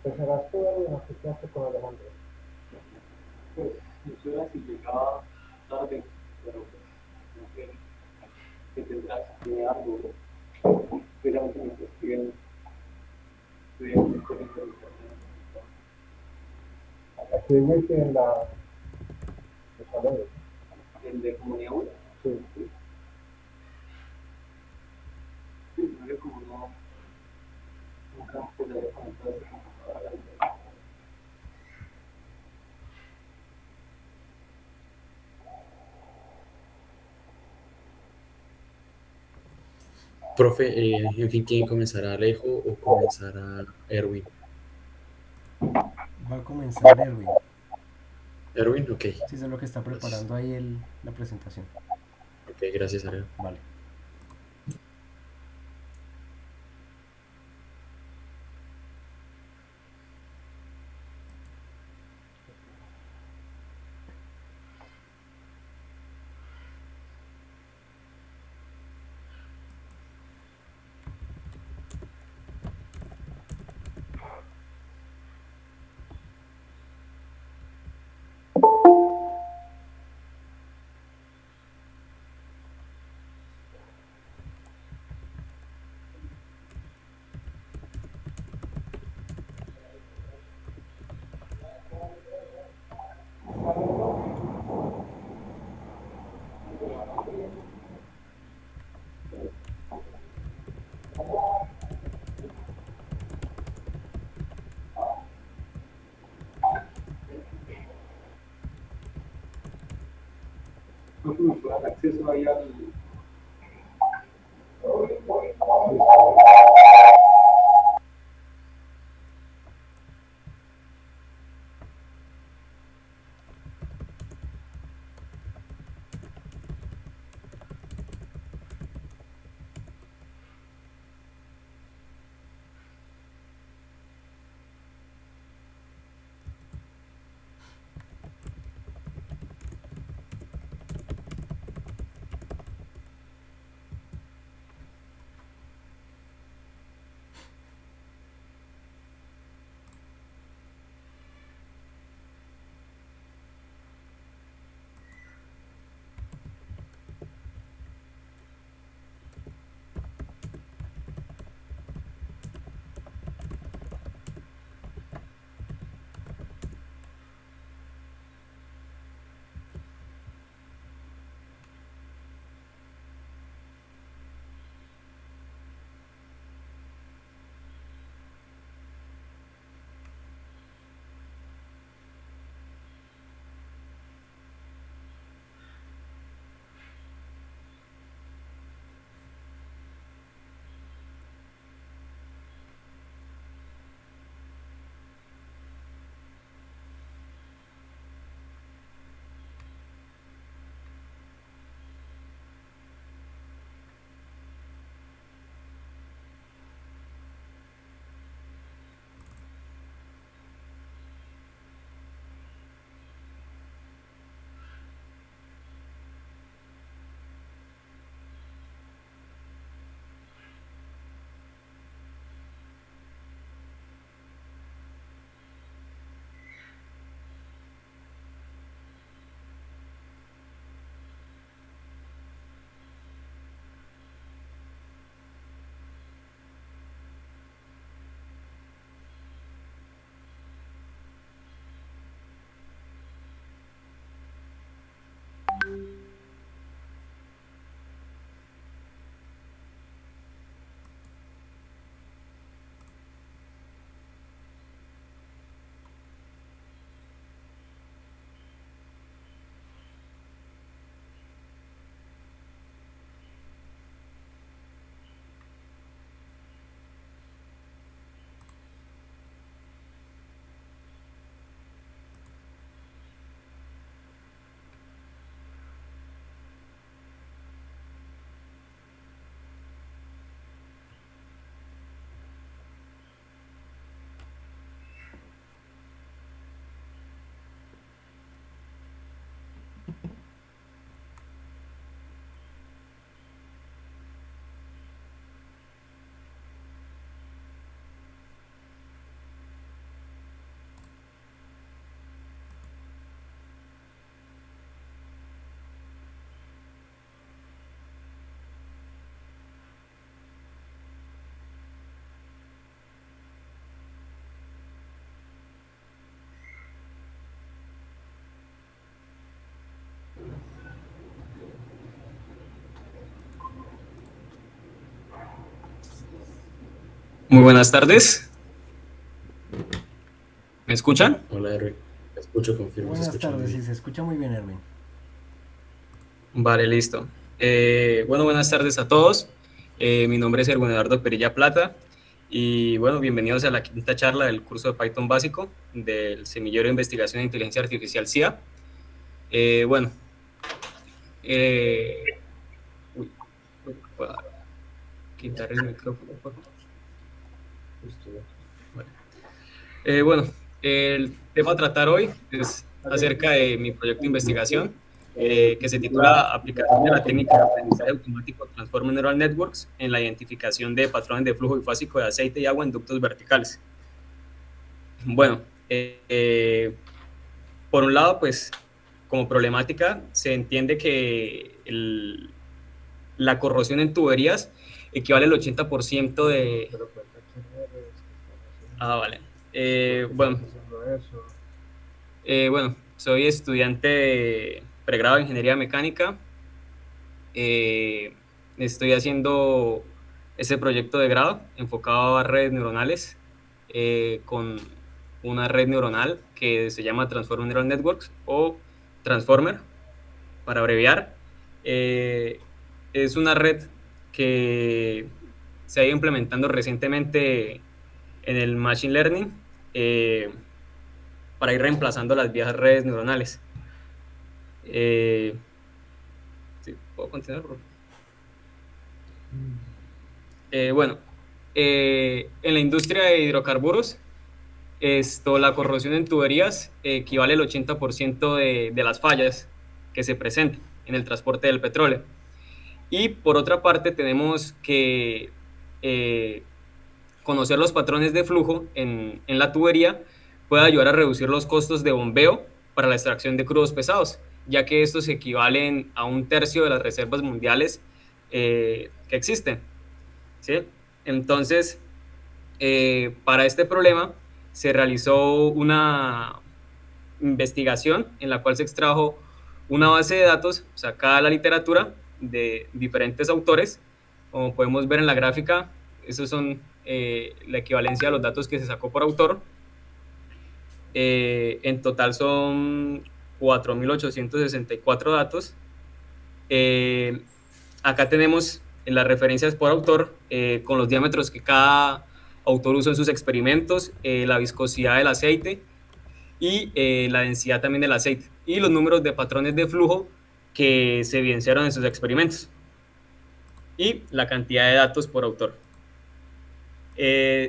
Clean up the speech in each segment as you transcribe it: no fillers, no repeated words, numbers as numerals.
¿Empezarás tú, Edwin, o qué quedaste con Alejandro? Pues funciona si llegaba tarde, pero pues no sé, que tendrás que algo, especialmente me estudiando en colegio de internet. Aquí hay wifi en los salones. El de comunidad 1, Sí. sí, no sé cómo no, nunca antes había conectado ese computador a la internet. Profe, en fin, ¿quién comenzará, Alejo o comenzará Erwin? Va a comenzar Erwin. Erwin, ok. Sí, es lo que está Gracias. preparando ahí la presentación. Ok, gracias, Alejo. Vale. No que me puedan acceso ahí al, Muy buenas tardes. ¿Me escuchan? Hola, Erwin. Te escucho, confirmo, se Buenas escucha muy tardes, sí, bien. se escucha muy bien, Erwin. Vale, listo. Bueno, buenas tardes a todos. Mi nombre es Erwin Eduardo Perilla Plata y bueno, bienvenidos a la quinta charla del curso de Python básico del Semillero de Investigación en Inteligencia Artificial CIA. Bueno, uy, voy a quitar el micrófono, por favor. Bueno, el tema a tratar hoy es acerca de mi proyecto de investigación que se titula Aplicación de la técnica de aprendizaje automático Transformer Neural Networks en la identificación de patrones de flujo bifásico de aceite y agua en ductos verticales. Bueno, por un lado, pues como problemática se entiende que la corrosión en tuberías equivale al 80% de... Ah, vale. Bueno, soy estudiante de pregrado de Ingeniería Mecánica. Estoy haciendo ese proyecto de grado enfocado a redes neuronales con una red neuronal que se llama Transformer Neural Networks o Transformer, para abreviar. Es una red que se ha ido implementando recientemente en el Machine Learning para ir reemplazando las viejas redes neuronales. Sí, ¿puedo continuar? Bueno, en la industria de hidrocarburos, la corrosión en tuberías equivale al 80% de las fallas que se presentan en el transporte del petróleo. Y por otra parte tenemos que conocer los patrones de flujo en la tubería puede ayudar a reducir los costos de bombeo para la extracción de crudos pesados, ya que estos equivalen a 1/3 de las reservas mundiales que existen, ¿sí? Entonces, para este problema se realizó una investigación en la cual se extrajo una base de datos sacada de la literatura de diferentes autores. Como podemos ver en la gráfica, esos son la equivalencia de los datos que se sacó por autor. En total son 4.864 datos. Acá tenemos las referencias por autor con los diámetros que cada autor usó en sus experimentos, la viscosidad del aceite y la densidad también del aceite y los números de patrones de flujo que se evidenciaron en sus experimentos y la cantidad de datos por autor.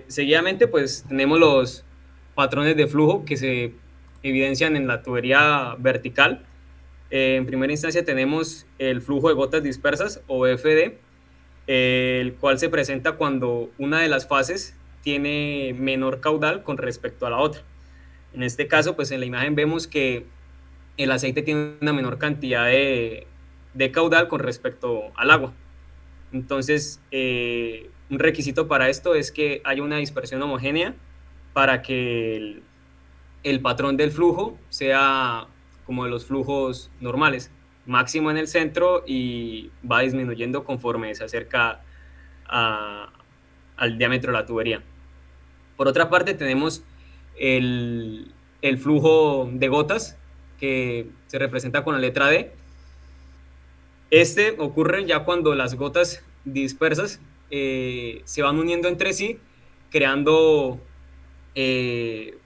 Seguidamente, pues tenemos los patrones de flujo que se evidencian en la tubería vertical. En primera instancia tenemos el flujo de gotas dispersas o FD, el cual se presenta cuando una de las fases tiene menor caudal con respecto a la otra. En este caso, pues en la imagen vemos que el aceite tiene una menor cantidad de caudal con respecto al agua. Entonces, un requisito para esto es que haya una dispersión homogénea para que el patrón del flujo sea como de los flujos normales, máximo en el centro y va disminuyendo conforme se acerca al diámetro de la tubería. Por otra parte, tenemos el flujo de gotas que se representa con la letra D. Este ocurre ya cuando las gotas dispersas se van uniendo entre sí, creando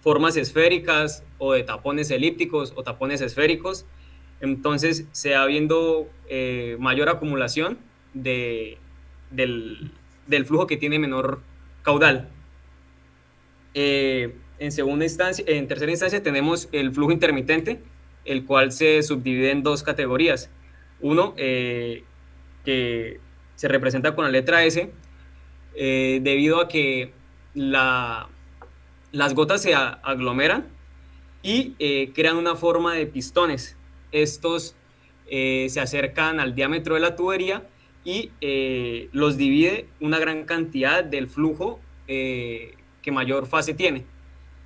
formas esféricas o de tapones elípticos o tapones esféricos. Entonces se va viendo mayor acumulación del flujo que tiene menor caudal. En tercera instancia tenemos el flujo intermitente, el cual se subdivide en dos categorías. Uno que se representa con la letra S, debido a que las gotas se aglomeran y crean una forma de pistones. Estos se acercan al diámetro de la tubería y los divide una gran cantidad del flujo que mayor fase tiene.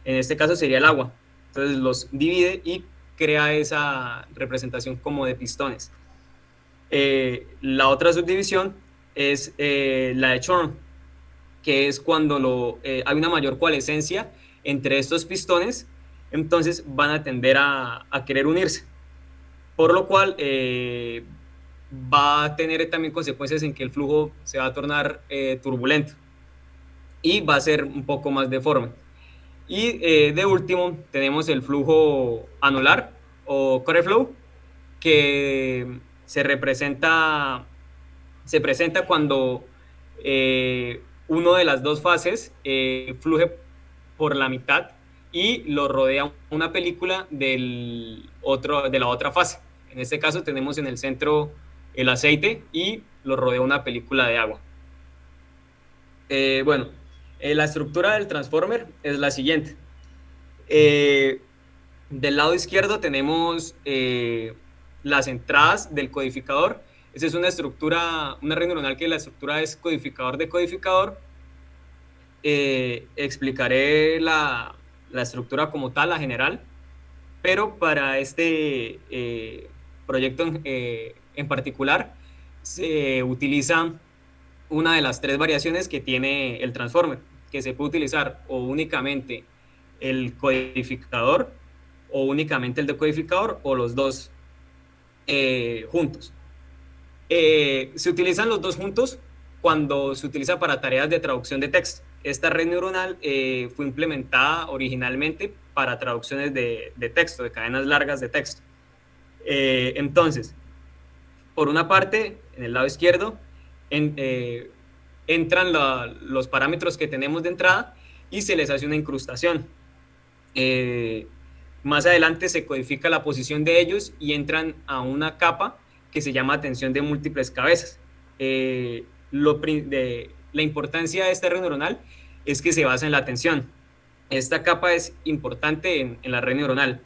En este caso sería el agua. Entonces los divide y crea esa representación como de pistones. La otra subdivisión es la de Chorn. que es cuando hay una mayor coalescencia entre estos pistones, entonces van a tender a querer unirse, por lo cual va a tener también consecuencias en que el flujo se va a tornar turbulento y va a ser un poco más deforme. Y de último tenemos el flujo anular o core flow, que se presenta cuando uno de las dos fases fluye por la mitad y lo rodea una película de la otra fase. En este caso tenemos en el centro el aceite y lo rodea una película de agua. La estructura del transformer es la siguiente. Del lado izquierdo tenemos las entradas del codificador. Esa es una red neuronal que la estructura es codificador de codificador. Explicaré la estructura como tal, la general, pero para este proyecto en particular se utiliza una de las tres variaciones que tiene el transformer, que se puede utilizar o únicamente el codificador o únicamente el decodificador o los dos juntos. Se utilizan los dos juntos cuando se utiliza para tareas de traducción de texto. Esta red neuronal fue implementada originalmente para traducciones de texto, de cadenas largas de texto. Entonces, por una parte, en el lado izquierdo, entran los parámetros que tenemos de entrada y se les hace una incrustación. Más adelante se codifica la posición de ellos y entran a una capa que se llama atención de múltiples cabezas. La importancia de esta red neuronal es que se basa en la atención. Esta capa es importante en la red neuronal.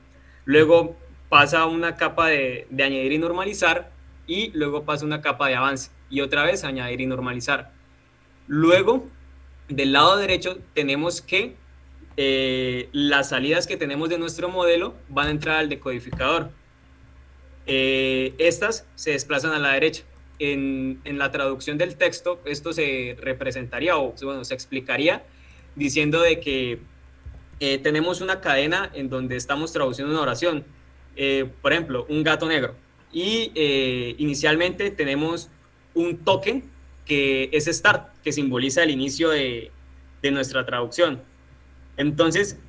Luego pasa a una capa de añadir y normalizar, y luego pasa una capa de avance y otra vez añadir y normalizar. Luego, del lado derecho, tenemos que las salidas que tenemos de nuestro modelo van a entrar al decodificador. Estas se desplazan a la derecha. En la traducción del texto, esto se representaría se explicaría diciendo de que tenemos una cadena en donde estamos traduciendo una oración. Por ejemplo, un gato negro. Y inicialmente tenemos un token que es start, que simboliza el inicio de nuestra traducción. Entonces,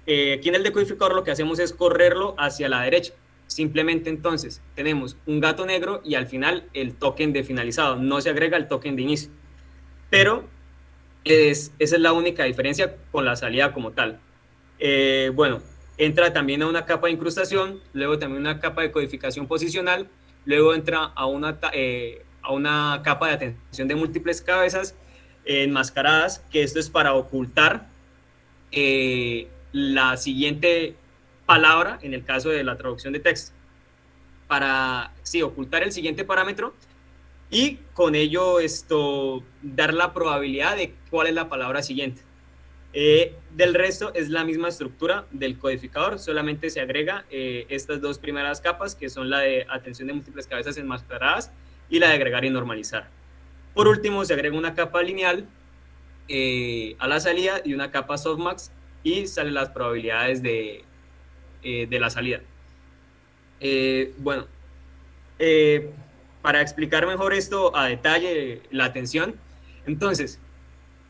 aquí en el decodificador lo que hacemos es correrlo hacia la derecha. Simplemente entonces tenemos un gato negro y al final el token de finalizado. No se agrega el token de inicio. Pero esa es la única diferencia con la salida como tal. Entra también a una capa de incrustación, luego también una capa de codificación posicional, luego entra a una capa de atención de múltiples cabezas enmascaradas, que esto es para ocultar la siguiente palabra en el caso de la traducción de texto, para ocultar el siguiente parámetro y con ello dar la probabilidad de cuál es la palabra siguiente. Del resto es la misma estructura del codificador, solamente se agrega estas dos primeras capas, que son la de atención de múltiples cabezas enmascaradas y la de agregar y normalizar. Por último, se agrega una capa lineal a la salida y una capa softmax, y salen las probabilidades de la salida. Para explicar mejor esto a detalle, la atención, entonces,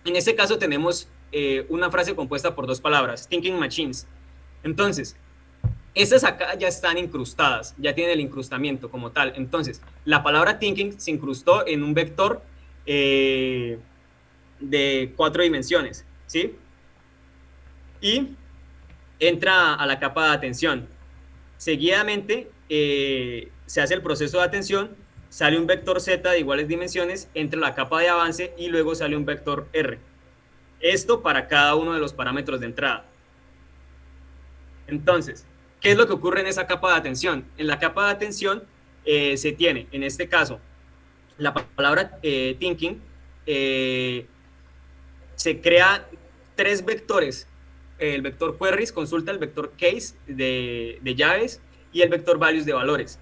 en este caso tenemos una frase compuesta por dos palabras, thinking machines. Entonces, estas acá ya están incrustadas, ya tienen el incrustamiento como tal. Entonces, la palabra thinking se incrustó en un vector de 4 dimensiones, ¿sí? Y entra a la capa de atención. Seguidamente, se hace el proceso de atención, sale un vector Z de iguales dimensiones, entra a la capa de avance y luego sale un vector R. Esto para cada uno de los parámetros de entrada. Entonces, ¿qué es lo que ocurre en esa capa de atención? En la capa de atención se tiene, en este caso, la palabra thinking, se crea 3 vectores. El vector queries, consulta, el vector case de llaves y el vector values de valores.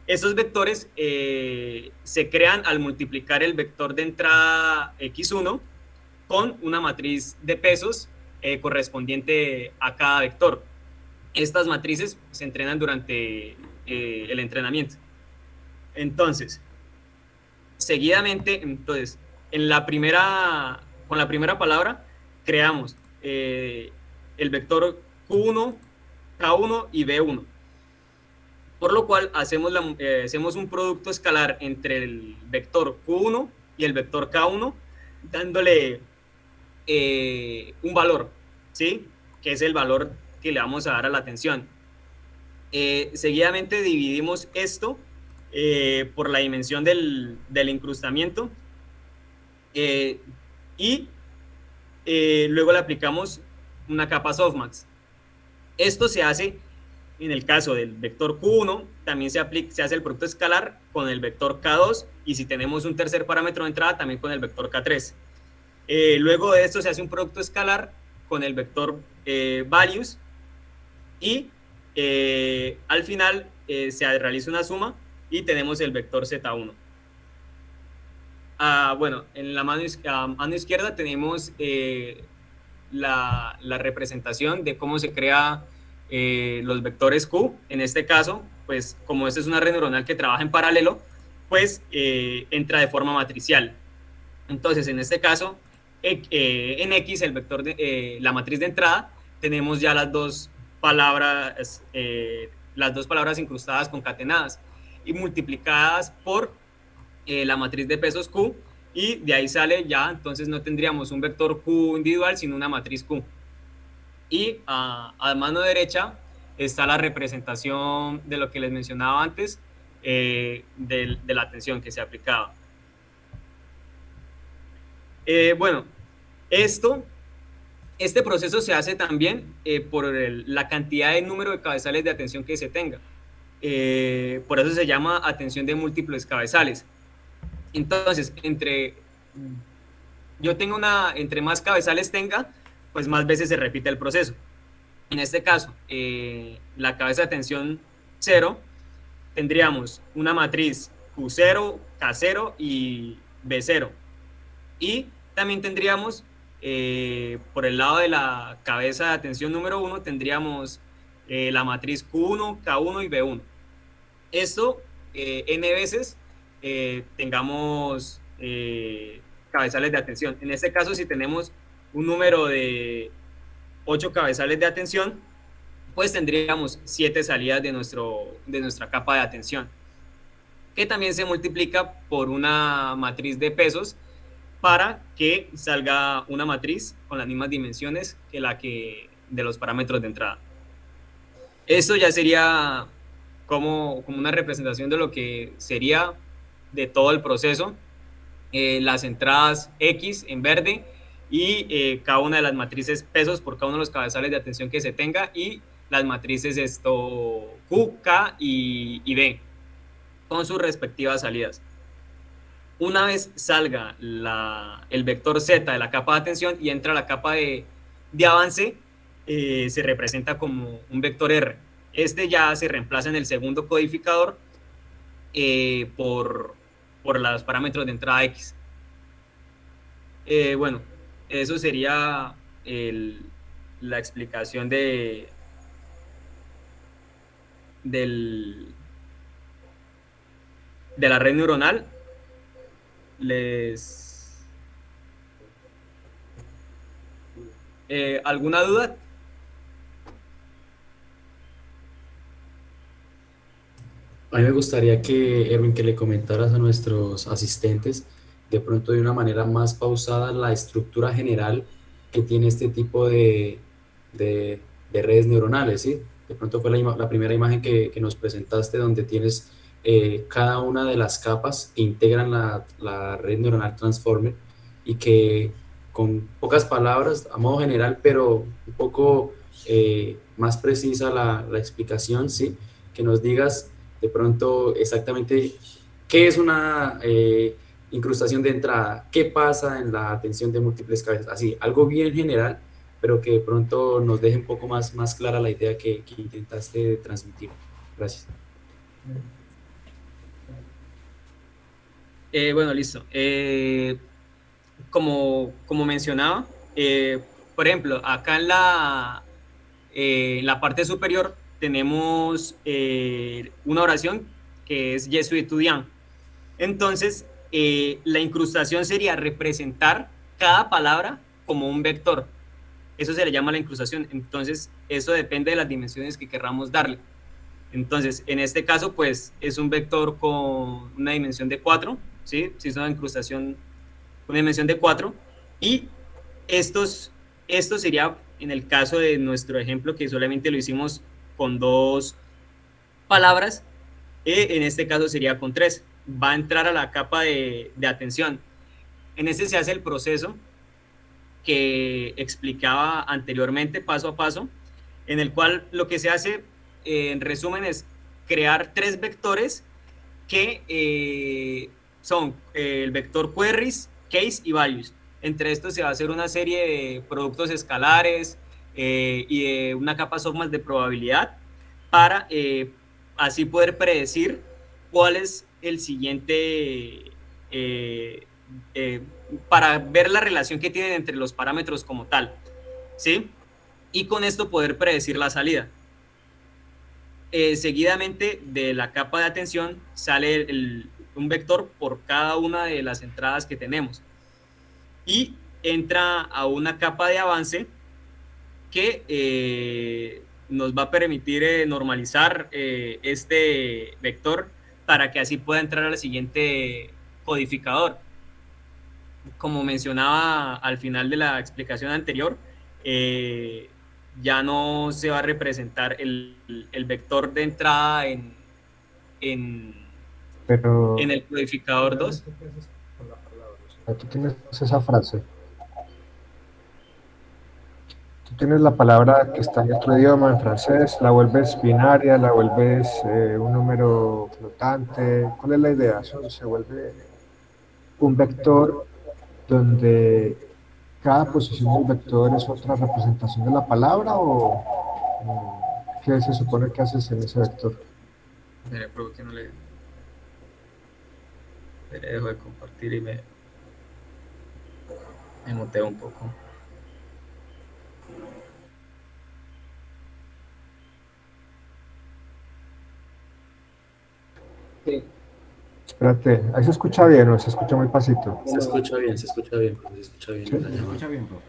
Estos vectores se crean al multiplicar el vector de entrada x1 con una matriz de pesos correspondiente a cada vector. Estas matrices se entrenan durante el entrenamiento. Entonces, seguidamente, con la primera palabra creamos el vector Q1, K1 y B1, por lo cual hacemos un producto escalar entre el vector Q1 y el vector K1, dándole un valor, ¿sí? Que es el valor que le vamos a dar a la tensión. Seguidamente dividimos esto por la dimensión del incrustamiento y luego le aplicamos una capa softmax. Esto se hace en el caso del vector Q1, también se hace el producto escalar con el vector K2 y si tenemos un tercer parámetro de entrada también con el vector K3. Luego de esto se hace un producto escalar con el vector values y al final se realiza una suma y tenemos el vector Z1. Bueno, en la mano izquierda tenemos la representación de cómo se crea los vectores Q. En este caso, pues como esta es una red neuronal que trabaja en paralelo, pues entra de forma matricial. Entonces, en este caso, en X, el vector la matriz de entrada, tenemos ya las dos palabras incrustadas concatenadas y multiplicadas por la matriz de pesos Q, y de ahí sale ya, entonces no tendríamos un vector Q individual, sino una matriz Q. Y a mano derecha está la representación de lo que les mencionaba antes, de la tensión que se aplicaba. Bueno, este proceso se hace también por la cantidad de número de cabezales de atención que se tenga. Por eso se llama atención de múltiples cabezales. Entonces, entre más cabezales tenga, pues más veces se repite el proceso. En este caso, la cabeza de atención 0, tendríamos una matriz Q0, K0 y B0. Y también tendríamos, por el lado de la cabeza de atención número 1, tendríamos la matriz Q1, K1 y B1. Esto, n veces, tengamos cabezales de atención. En este caso, si tenemos un número de 8 cabezales de atención, pues tendríamos 7 salidas de nuestra capa de atención, que también se multiplica por una matriz de pesos para que salga una matriz con las mismas dimensiones que la de los parámetros de entrada. Esto ya sería como una representación de lo que sería de todo el proceso, las entradas X en verde y cada una de las matrices pesos por cada uno de los cabezales de atención que se tenga, y las matrices Q, K y B con sus respectivas salidas. Una vez salga el vector Z de la capa de atención y entra a la capa de avance, se representa como un vector R. Este ya se reemplaza en el segundo codificador por los parámetros de entrada X. Bueno, eso sería la explicación de la red neuronal. ¿Alguna duda? A mí me gustaría que, Erwin, que le comentaras a nuestros asistentes de pronto de una manera más pausada la estructura general que tiene este tipo de redes neuronales, ¿sí? De pronto fue la primera imagen que nos presentaste, donde tienes cada una de las capas que integran la red neuronal transformer, y que con pocas palabras, a modo general, pero un poco más precisa la explicación, ¿sí? Que nos digas de pronto exactamente qué es una incrustación de entrada, qué pasa en la atención de múltiples cabezas, así, algo bien general, pero que de pronto nos deje un poco más clara la idea que intentaste transmitir. Gracias. Bueno, listo. como mencionaba, por ejemplo, acá en la parte superior tenemos una oración que es Je suis étudiant. Entonces, la incrustación sería representar cada palabra como un vector. Eso se le llama la incrustación. Entonces, eso depende de las dimensiones que querramos darle. Entonces, en este caso, pues es un vector con una dimensión de 4, ¿sí? Si es una incrustación con una dimensión de 4. Y esto sería en el caso de nuestro ejemplo, que solamente lo hicimos con 2 palabras, en este caso sería con 3. Va a entrar a la capa de atención. En este se hace el proceso que explicaba anteriormente, paso a paso, en el cual lo que se hace, en resumen, es crear 3 vectores que son el vector queries, case y values. Entre estos se va a hacer una serie de productos escalares y de una capa softmax de probabilidad para así poder predecir cuál es el siguiente, eh, eh, para ver la relación que tienen entre los parámetros como tal, ¿sí? Y con esto poder predecir la salida. Seguidamente de la capa de atención sale un vector por cada una de las entradas que tenemos y entra a una capa de avance que nos va a permitir normalizar este vector para que así pueda entrar al siguiente codificador. Como mencionaba al final de la explicación anterior, eh, ya no se va a representar el vector de entrada en, en Pero el codificador 2. ¿qué haces con la palabra? O sea, tú tienes esa frase, tú tienes la palabra que está en otro idioma, en francés, la vuelves binaria, la vuelves un número flotante. ¿Cuál es la idea? Eso se vuelve un vector donde cada posición del vector es otra representación de la palabra o qué se supone que haces en ese vector. Pero que no le dejo de compartir y me muteo un poco. Sí, Espérate, ahí se escucha bien o se escucha muy pasito. Se escucha bien, se escucha bien, se escucha bien Sí. la ¿Se llamada. escucha bien, profe?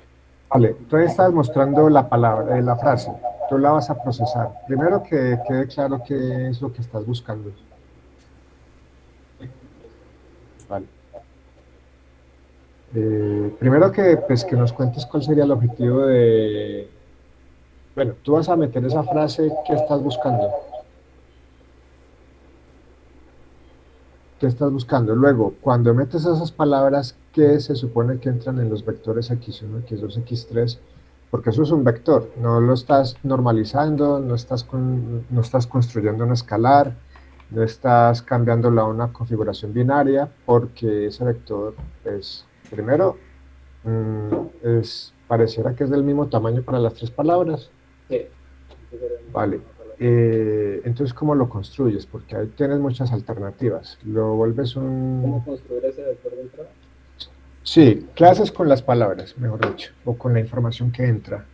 Vale, tú ahí estás mostrando la palabra, la frase, tú la vas a procesar. Primero que quede claro qué es lo que estás buscando. Vale. Primero pues, que nos cuentes cuál sería el objetivo de... Bueno, tú vas a meter esa frase que estás buscando. ¿Qué estás buscando? Luego, cuando metes esas palabras, ¿qué se supone que entran en los vectores x1, x2, x3? Porque eso es un vector, no lo estás normalizando, no estás construyendo un escalar, no estás cambiándolo a una configuración binaria, porque ese vector, pues, primero, pareciera que es del mismo tamaño para las 3 palabras. sí. Vale. Entonces, ¿cómo lo construyes? Porque ahí tienes muchas alternativas. Lo vuelves ¿Cómo construir ese vector de entrada? Sí, clases con las palabras, mejor dicho, o con la información que entra.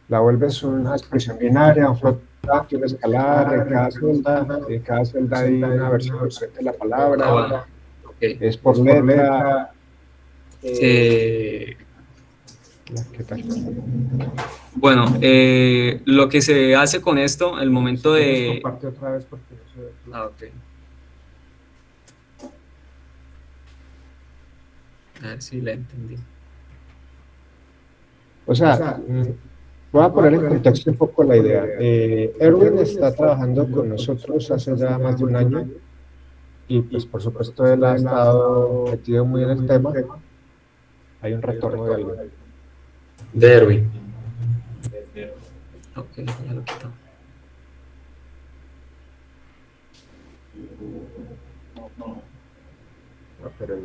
La vuelves una expresión binaria, un flotante, un escalar, en cada celda hay una versión diferente de la palabra, Okay. es por letra. Eh, ¿Qué tal? bueno, lo que se hace con esto, el momento Si quieres, de... comparte otra vez porque no se ve. Ok. A ver si la entendí. O sea, voy a poner en contexto un poco la idea. Erwin está trabajando con nosotros hace ya más de un año y pues por supuesto él ha estado metido muy en el tema. Hay un retorno de algo. De Erwin. Ok, ya lo quito. No, pero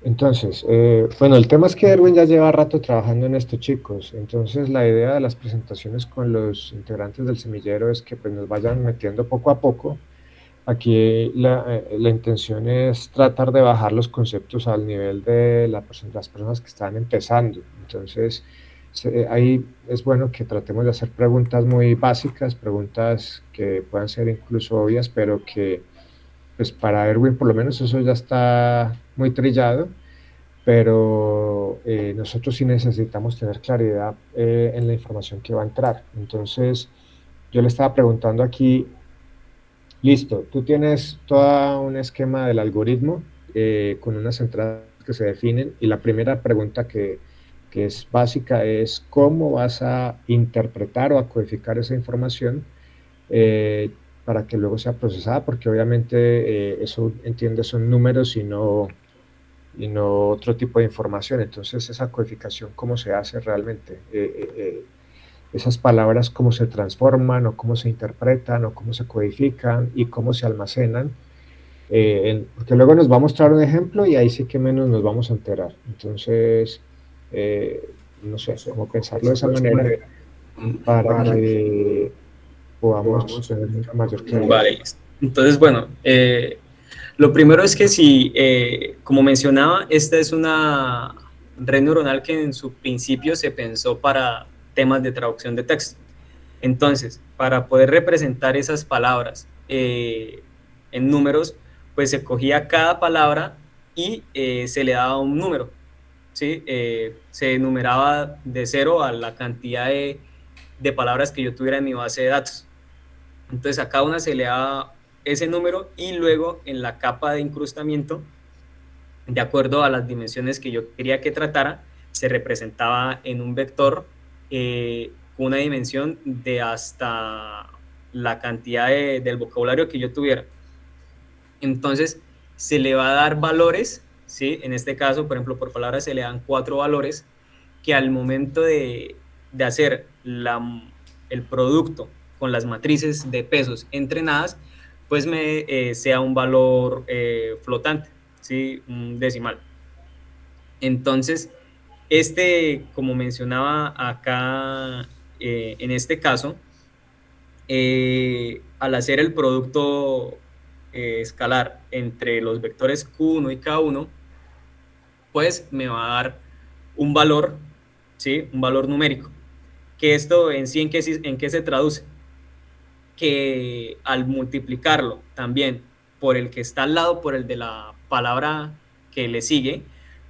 Entonces, bueno, el tema es que Erwin ya lleva rato trabajando en esto, chicos. Entonces, la idea de las presentaciones con los integrantes del semillero es que pues, nos vayan metiendo poco a poco. Aquí la intención es tratar de bajar los conceptos al nivel de las personas que están empezando. Entonces, ahí es bueno que tratemos de hacer preguntas muy básicas, preguntas que puedan ser incluso obvias, pero que pues para Erwin por lo menos eso ya está muy trillado, pero nosotros sí necesitamos tener claridad en la información que va a entrar. Entonces, yo le estaba preguntando aquí, listo, tú tienes todo un esquema del algoritmo con unas entradas que se definen y la primera pregunta que es básica es cómo vas a interpretar o a codificar esa información eh, para que luego sea procesada, porque obviamente eso, entiende, son números y no otro tipo de información. Entonces, esa codificación, ¿cómo se hace realmente? Esas palabras, cómo se transforman o cómo se interpretan o cómo se codifican y cómo se almacenan. Porque luego nos va a mostrar un ejemplo y ahí sí que menos nos vamos a enterar. Entonces, no sé, cómo pensarlo de esa manera para que podamos tener una mayor claridad. Vale, listo. Entonces, bueno, lo primero es que si, como mencionaba, esta es una red neuronal que en su principio se pensó para temas de traducción de texto. Entonces, para poder representar esas palabras en números, pues se cogía cada palabra y se le daba un número, ¿sí? Se enumeraba de 0 a la cantidad de palabras que yo tuviera en mi base de datos. Entonces a cada una se le daba ese número y luego en la capa de incrustamiento, de acuerdo a las dimensiones que yo quería que tratara, se representaba en un vector con una dimensión de hasta la cantidad del vocabulario que yo tuviera. Entonces se le va a dar valores, ¿sí? En este caso, por ejemplo, por palabra se le dan 4 valores que al momento de hacer el producto con las matrices de pesos entrenadas, pues sea un valor flotante, ¿sí? Un decimal. Entonces, como mencionaba acá, en este caso, al hacer el producto escalar entre los vectores Q1 y K1, pues me va a dar un valor, ¿sí? Un valor numérico. Que esto en sí, ¿en qué se traduce? Que al multiplicarlo también por el que está al lado, por el de la palabra que le sigue,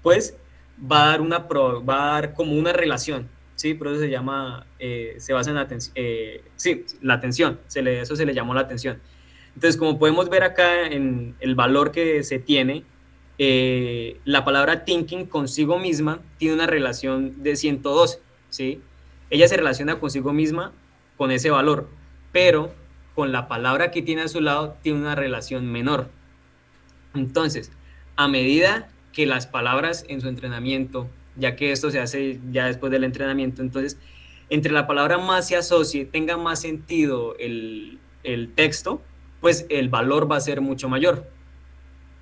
pues va a dar como una relación, ¿sí? Por eso se llama, se basa en la atención, sí, la atención, eso se le llamó la atención. Entonces, como podemos ver acá en el valor que se tiene, la palabra thinking consigo misma tiene una relación de 112, ¿sí? Ella se relaciona consigo misma con ese valor, pero con la palabra que tiene a su lado tiene una relación menor. Entonces, a medida que las palabras en su entrenamiento, ya que esto se hace ya después del entrenamiento, entonces, entre la palabra más se asocie, tenga más sentido el texto, pues el valor va a ser mucho mayor.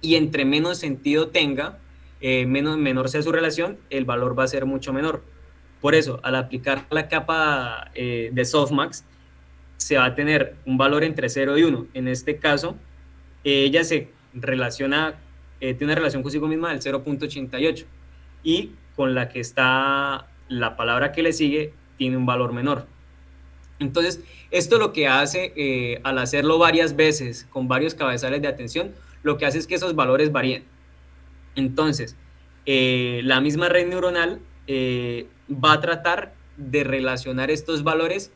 Y entre menos sentido tenga, menor sea su relación, el valor va a ser mucho menor. Por eso, al aplicar la capa de softmax, se va a tener un valor entre 0 y 1. En este caso, ella se relaciona, tiene una relación consigo misma del 0.88 y con la que está la palabra que le sigue tiene un valor menor. Entonces, esto lo que hace, al hacerlo varias veces con varios cabezales de atención, lo que hace es que esos valores varíen. Entonces, la misma red neuronal va a tratar de relacionar estos valores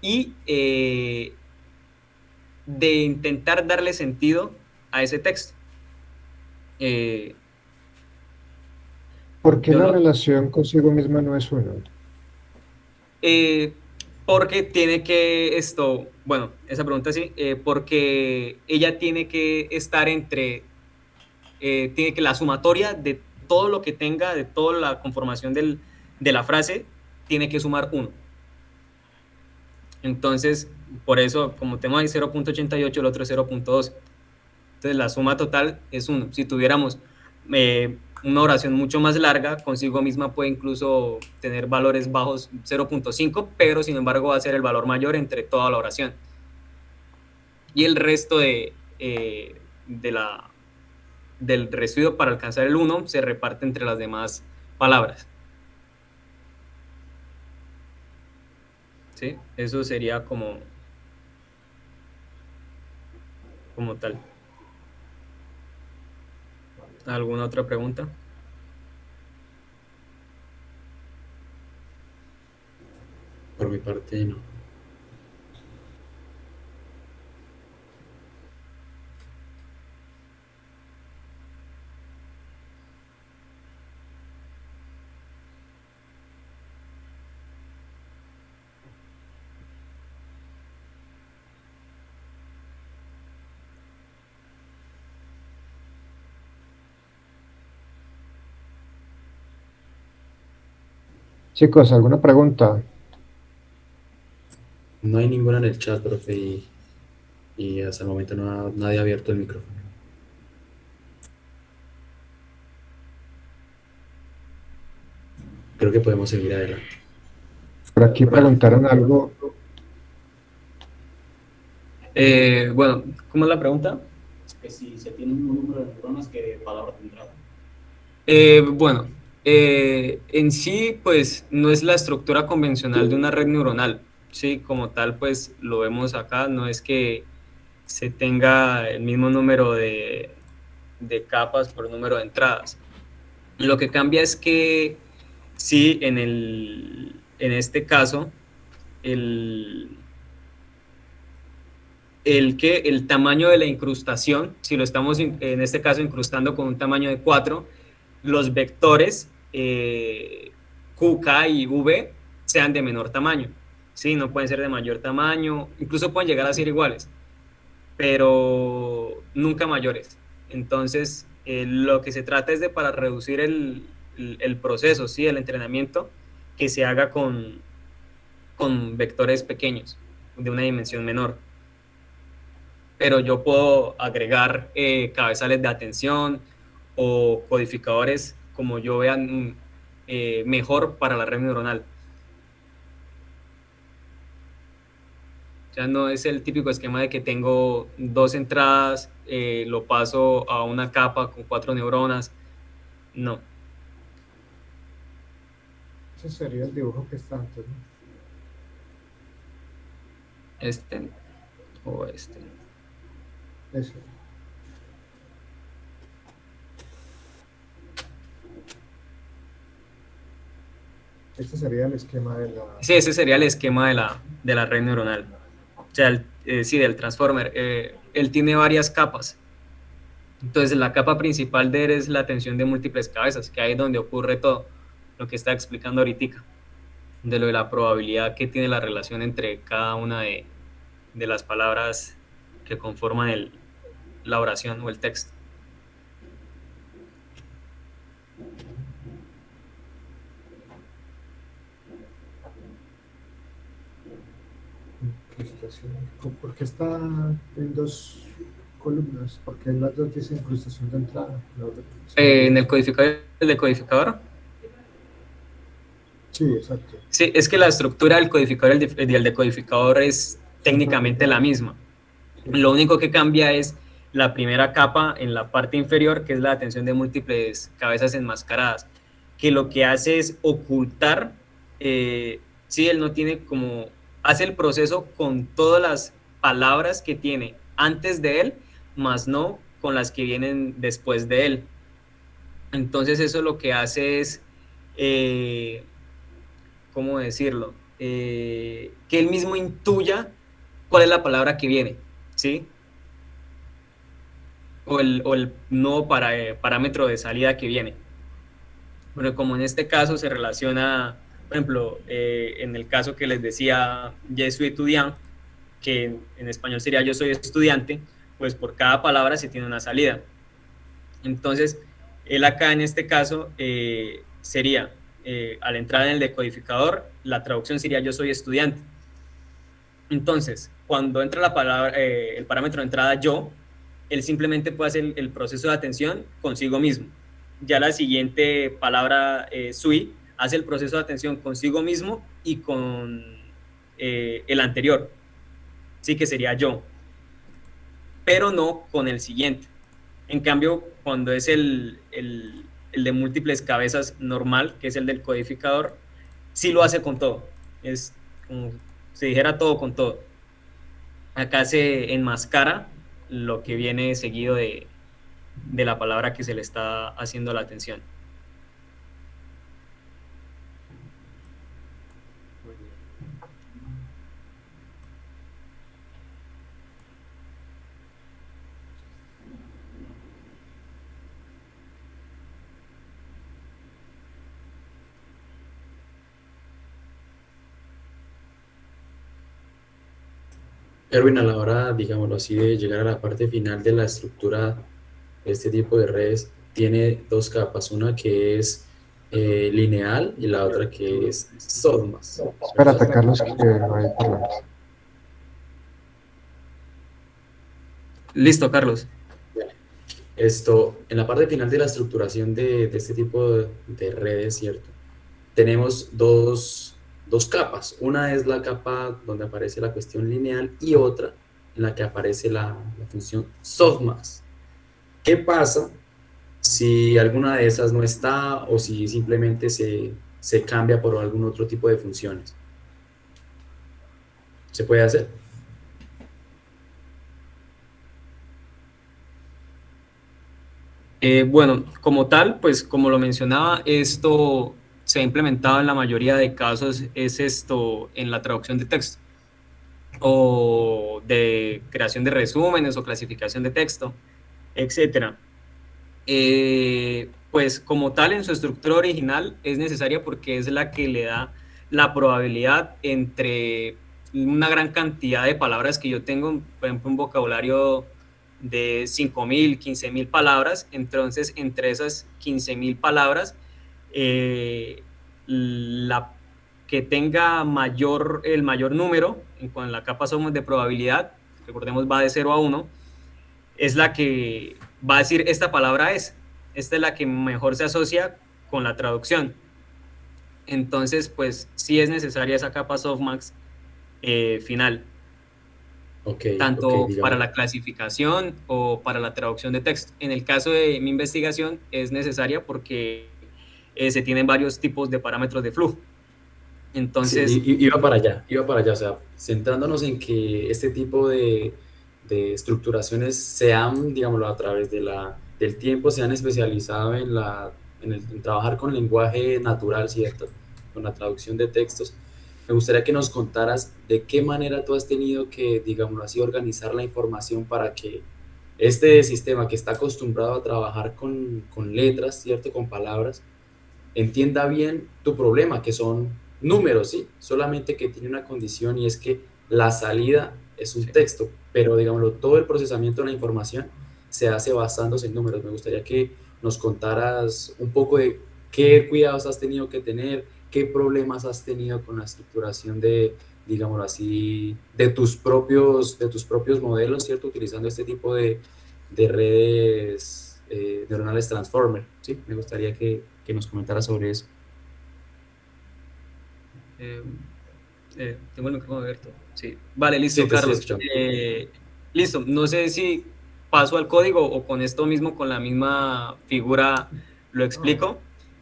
y de intentar darle sentido a ese texto. ¿Por qué la relación consigo misma no es 1? Porque tiene que bueno, esa pregunta sí, porque ella tiene que estar tiene que la sumatoria de todo lo que tenga, de toda la conformación de la frase, tiene que sumar 1. Entonces, por eso, como tengo ahí 0.88, el otro es 0.2. Entonces, la suma total es 1. Si tuviéramos una oración mucho más larga, consigo misma puede incluso tener valores bajos 0.5, pero sin embargo va a ser el valor mayor entre toda la oración. Y el resto del residuo para alcanzar el 1 se reparte entre las demás palabras. ¿Sí? Eso sería como tal. ¿Alguna otra pregunta? Por mi parte, no. Chicos, ¿alguna pregunta? No hay ninguna en el chat, profe, y hasta el momento nadie ha abierto el micrófono. Creo que podemos seguir adelante. Por aquí preguntaron algo. Bueno, ¿cómo es la pregunta? Que si se tiene un número de neuronas que de palabras de entrada. Bueno, en sí, pues no es la estructura convencional de una red neuronal, ¿sí? Como tal, pues lo vemos acá, no es que se tenga el mismo número de capas por número de entradas. Lo que cambia es que sí, en este caso, el tamaño de la incrustación, si lo estamos en este caso incrustando con un tamaño de 4, los vectores Q, K y V sean de menor tamaño. Sí, no pueden ser de mayor tamaño, incluso pueden llegar a ser iguales, pero nunca mayores. Entonces, lo que se trata es de para reducir el proceso, ¿sí? El entrenamiento, que se haga con vectores pequeños, de una dimensión menor. Pero yo puedo agregar cabezales de atención o codificadores como yo vea mejor para la red neuronal. O sea, no es el típico esquema de que tengo 2 entradas, lo paso a una capa con 4 neuronas. No. Ese sería el dibujo que está antes, ¿no? Este o este. Ese. Este sería el esquema de la... Sí, ese sería el esquema de la red neuronal. O sea, sí, del transformer. Él tiene varias capas. Entonces, la capa principal de él es la atención de múltiples cabezas, que ahí es donde ocurre todo lo que está explicando ahorita, de lo de la probabilidad que tiene la relación entre cada una de las palabras que conforman la oración o el texto. Incrustación. ¿Por qué está en 2 columnas? Porque en las 2 dice incrustación de entrada. No, En el decodificador. Sí, exacto. Sí, es que la estructura del codificador y el decodificador es técnicamente la misma. Lo único que cambia es la primera capa en la parte inferior, que es la atención de múltiples cabezas enmascaradas, que lo que hace es ocultar, sí, él no tiene como, hace el proceso con todas las palabras que tiene antes de él, más no con las que vienen después de él. Entonces eso lo que hace es, ¿cómo decirlo? Que él mismo intuya cuál es la palabra que viene, ¿sí? O el nuevo parámetro de salida que viene. Bueno, como en este caso se relaciona, por ejemplo, en el caso que les decía, je suis étudiant, que en español sería yo soy estudiante, pues por cada palabra se tiene una salida. Entonces, él acá en este caso sería, al entrar en el decodificador, la traducción sería yo soy estudiante. Entonces, cuando entra la palabra, el parámetro de entrada yo, él simplemente puede hacer el proceso de atención consigo mismo. ya la siguiente palabra, sui, hace el proceso de atención consigo mismo y con el anterior, sí, que sería yo, pero no con el siguiente. En cambio, cuando es el de múltiples cabezas normal, que es el del codificador, sí lo hace con todo. Es como si dijera todo con todo. Acá se enmascara lo que viene seguido de la palabra que se le está haciendo la atención. Erwin, a la hora, digámoslo así, de llegar a la parte final de la estructura de este tipo de redes, tiene dos capas, una que es lineal y la otra que es softmax. Espérate, Carlos, que no hay problemas. Listo, Carlos. Esto, en la parte final de la estructuración de este tipo de redes, ¿cierto? Tenemos dos capas. Una es la capa donde aparece la cuestión lineal y otra en la que aparece la función softmax. ¿Qué pasa si alguna de esas no está o si simplemente se cambia por algún otro tipo de funciones? ¿Se puede hacer? Bueno, como tal, pues como lo mencionaba, esto se ha implementado en la mayoría de casos, es esto en la traducción de texto o de creación de resúmenes o clasificación de texto, etcétera. Pues como tal en su estructura original es necesaria porque es la que le da la probabilidad entre una gran cantidad de palabras que yo tengo, por ejemplo un vocabulario de 5.000, 15.000 palabras, entonces entre esas 15.000 palabras la que tenga el mayor número con la capa somos de probabilidad, recordemos va de 0 a 1, es la que va a decir esta palabra esta es la que mejor se asocia con la traducción. Entonces, pues sí es necesaria esa capa softmax final, tanto para la clasificación o para la traducción de texto. En el caso de mi investigación es necesaria porque se tienen varios tipos de parámetros de flujo. Entonces, sí, iba para allá, o sea, centrándonos en que este tipo de estructuraciones se han, digámoslo, a través del tiempo, se han especializado en trabajar con lenguaje natural, ¿cierto? Con la traducción de textos. Me gustaría que nos contaras de qué manera tú has tenido que, digámoslo así, organizar la información para que este sistema que está acostumbrado a trabajar con letras, ¿cierto? Con palabras, entienda bien tu problema, que son números, ¿sí? Solamente que tiene una condición y es que la salida es un texto, pero digámoslo, todo el procesamiento de la información se hace basándose en números. Me gustaría que nos contaras un poco de qué cuidados has tenido que tener, qué problemas has tenido con la estructuración de, digámoslo así, de tus propios modelos, ¿cierto? Utilizando este tipo de redes neuronales transformer, ¿sí? Me gustaría que nos comentara sobre eso. Tengo el micrófono abierto. Sí. Vale, listo, sí, Carlos. Listo. No sé si paso al código o con esto mismo, con la misma figura, lo explico.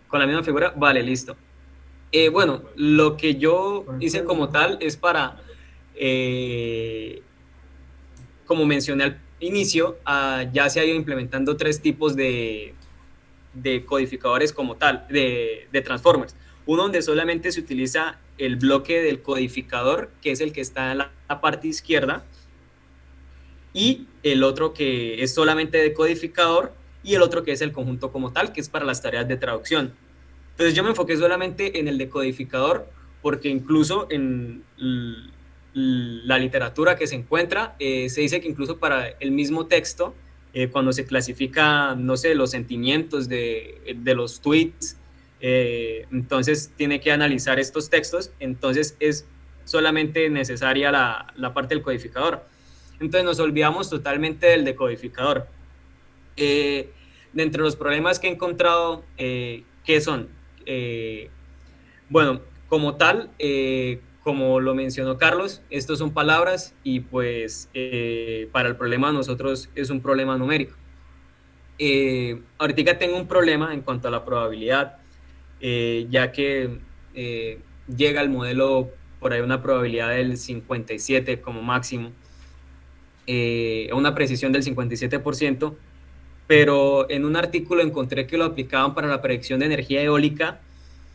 Con la misma figura, vale, listo. Bueno, lo que yo hice como tal es para, como mencioné al inicio, ya se ha ido implementando 3 tipos de codificadores como tal, de transformers. Uno donde solamente se utiliza el bloque del codificador, que es el que está en la parte izquierda, y el otro que es solamente de codificador, y el otro que es el conjunto como tal, que es para las tareas de traducción. Entonces yo me enfoqué solamente en el decodificador, porque incluso en la literatura que se encuentra, se dice que incluso para el mismo texto, cuando se clasifica, no sé, los sentimientos de los tweets, entonces tiene que analizar estos textos, entonces es solamente necesaria la parte del codificador. Entonces nos olvidamos totalmente del decodificador. de entre los problemas que he encontrado, ¿qué son? Bueno, como tal, como lo mencionó Carlos, estos son palabras y pues para el problema de nosotros es un problema numérico. Ahorita tengo un problema en cuanto a la probabilidad, ya que llega el modelo por ahí una probabilidad del 57 como máximo, una precisión del 57%, pero en un artículo encontré que lo aplicaban para la predicción de energía eólica,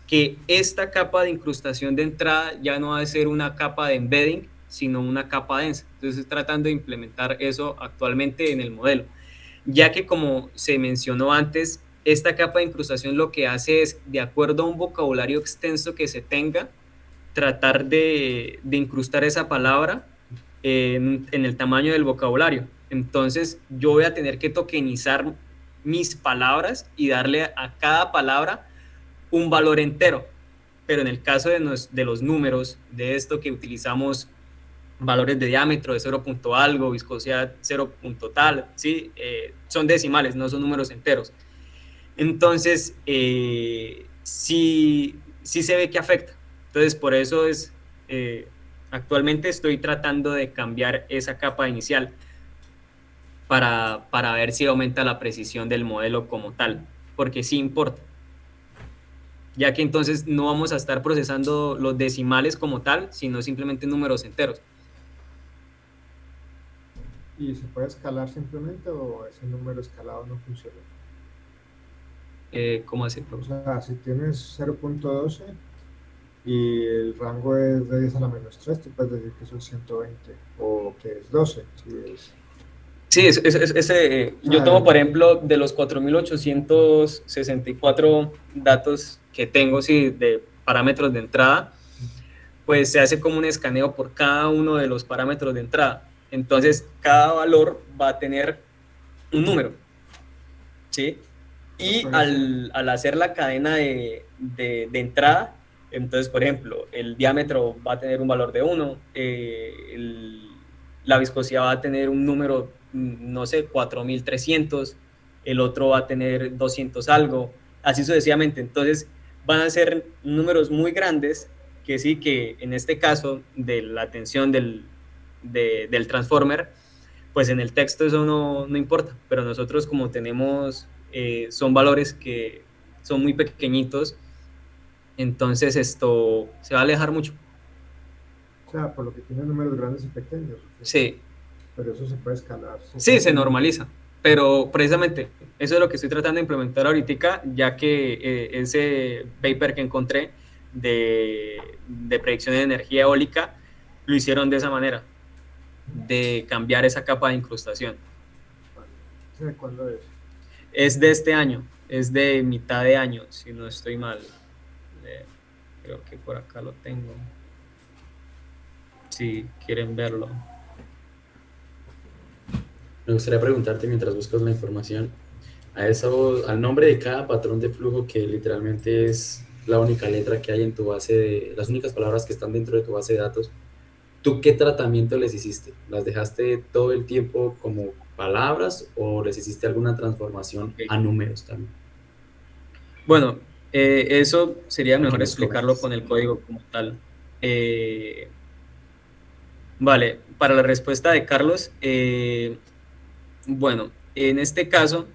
que esta capa de incrustación de entrada ya no va a ser una capa de embedding, sino una capa densa. Entonces estoy tratando de implementar eso actualmente en el modelo, ya que como se mencionó antes, esta capa de incrustación lo que hace es, de acuerdo a un vocabulario extenso que se tenga, tratar de incrustar esa palabra en el tamaño del vocabulario. Entonces yo voy a tener que tokenizar mis palabras y darle a cada palabra un valor entero. Pero en el caso de los números, de esto que utilizamos valores de diámetro de 0. Algo, viscosidad 0. Tal, ¿sí? Son decimales, no son números enteros. Entonces, sí se ve que afecta. Entonces, por eso es, actualmente estoy tratando de cambiar esa capa inicial para ver si aumenta la precisión del modelo como tal, porque sí importa, ya que entonces no vamos a estar procesando los decimales como tal, sino simplemente números enteros. ¿Y se puede escalar simplemente o ese número escalado no funciona? ¿Cómo así? O sea, si tienes 0.12 y el rango es de 10 a la menos 3, tú puedes decir que eso es 120 o que es 12. Si es... Sí, yo tomo, por ejemplo, de los 4.864 datos que tengo, sí, de parámetros de entrada, pues se hace como un escaneo por cada uno de los parámetros de entrada. Entonces, cada valor va a tener un número, ¿sí? Y al hacer la cadena de entrada, entonces, por ejemplo, el diámetro va a tener un valor de 1, la viscosidad va a tener un número, no sé, 4.300, el otro va a tener 200 algo, así sucesivamente. Entonces, van a ser números muy grandes que sí, que en este caso de la tensión del transformer, pues en el texto eso no importa, pero nosotros como tenemos, son valores que son muy pequeñitos, entonces esto se va a alejar mucho. O sea, por lo que tiene números grandes y pequeños. Sí. Pero eso se puede escalar. Sí, se normaliza, pero precisamente eso es lo que estoy tratando de implementar ahorita, ya que ese paper que encontré de predicción de energía eólica lo hicieron de esa manera, de cambiar esa capa de incrustación. ¿De cuándo es? Es de este año, es de mitad de año, si no estoy mal. Creo que por acá lo tengo, si quieren verlo. Me gustaría preguntarte, mientras buscas la información, al nombre de cada patrón de flujo, que literalmente es la única letra que hay en tu base, las únicas palabras que están dentro de tu base de datos, ¿tú qué tratamiento les hiciste? ¿Las dejaste todo el tiempo como palabras o les hiciste alguna transformación a números también? Bueno, eso sería mejor explicarlo con el código como tal. Vale, para la respuesta de Carlos, bueno, en este caso,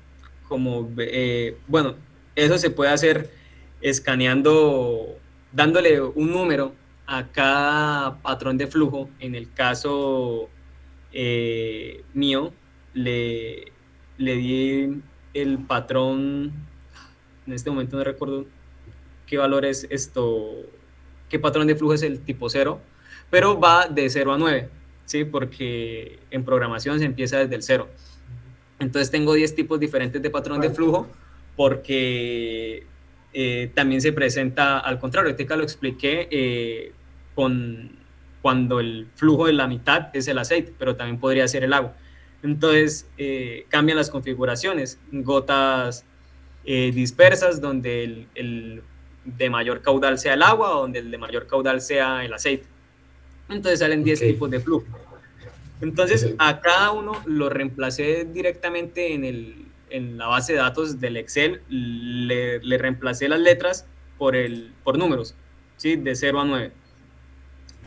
bueno, eso se puede hacer escaneando, dándole un número a cada patrón de flujo. En el caso mío, le di el patrón, en este momento no recuerdo qué valor es esto, qué patrón de flujo es el tipo 0, pero va de 0 a 9, ¿sí? Porque en programación se empieza desde el 0. Entonces tengo 10 tipos diferentes de patrón de flujo, porque también se presenta al contrario. Ahorita lo expliqué cuando el flujo de la mitad es el aceite, pero también podría ser el agua. Entonces cambian las configuraciones, gotas dispersas, donde el de mayor caudal sea el agua, o donde el de mayor caudal sea el aceite. Entonces salen 10 tipos de flujo. Entonces a cada uno lo reemplacé directamente en en la base de datos del Excel le reemplacé las letras por números, ¿sí? De 0 a 9.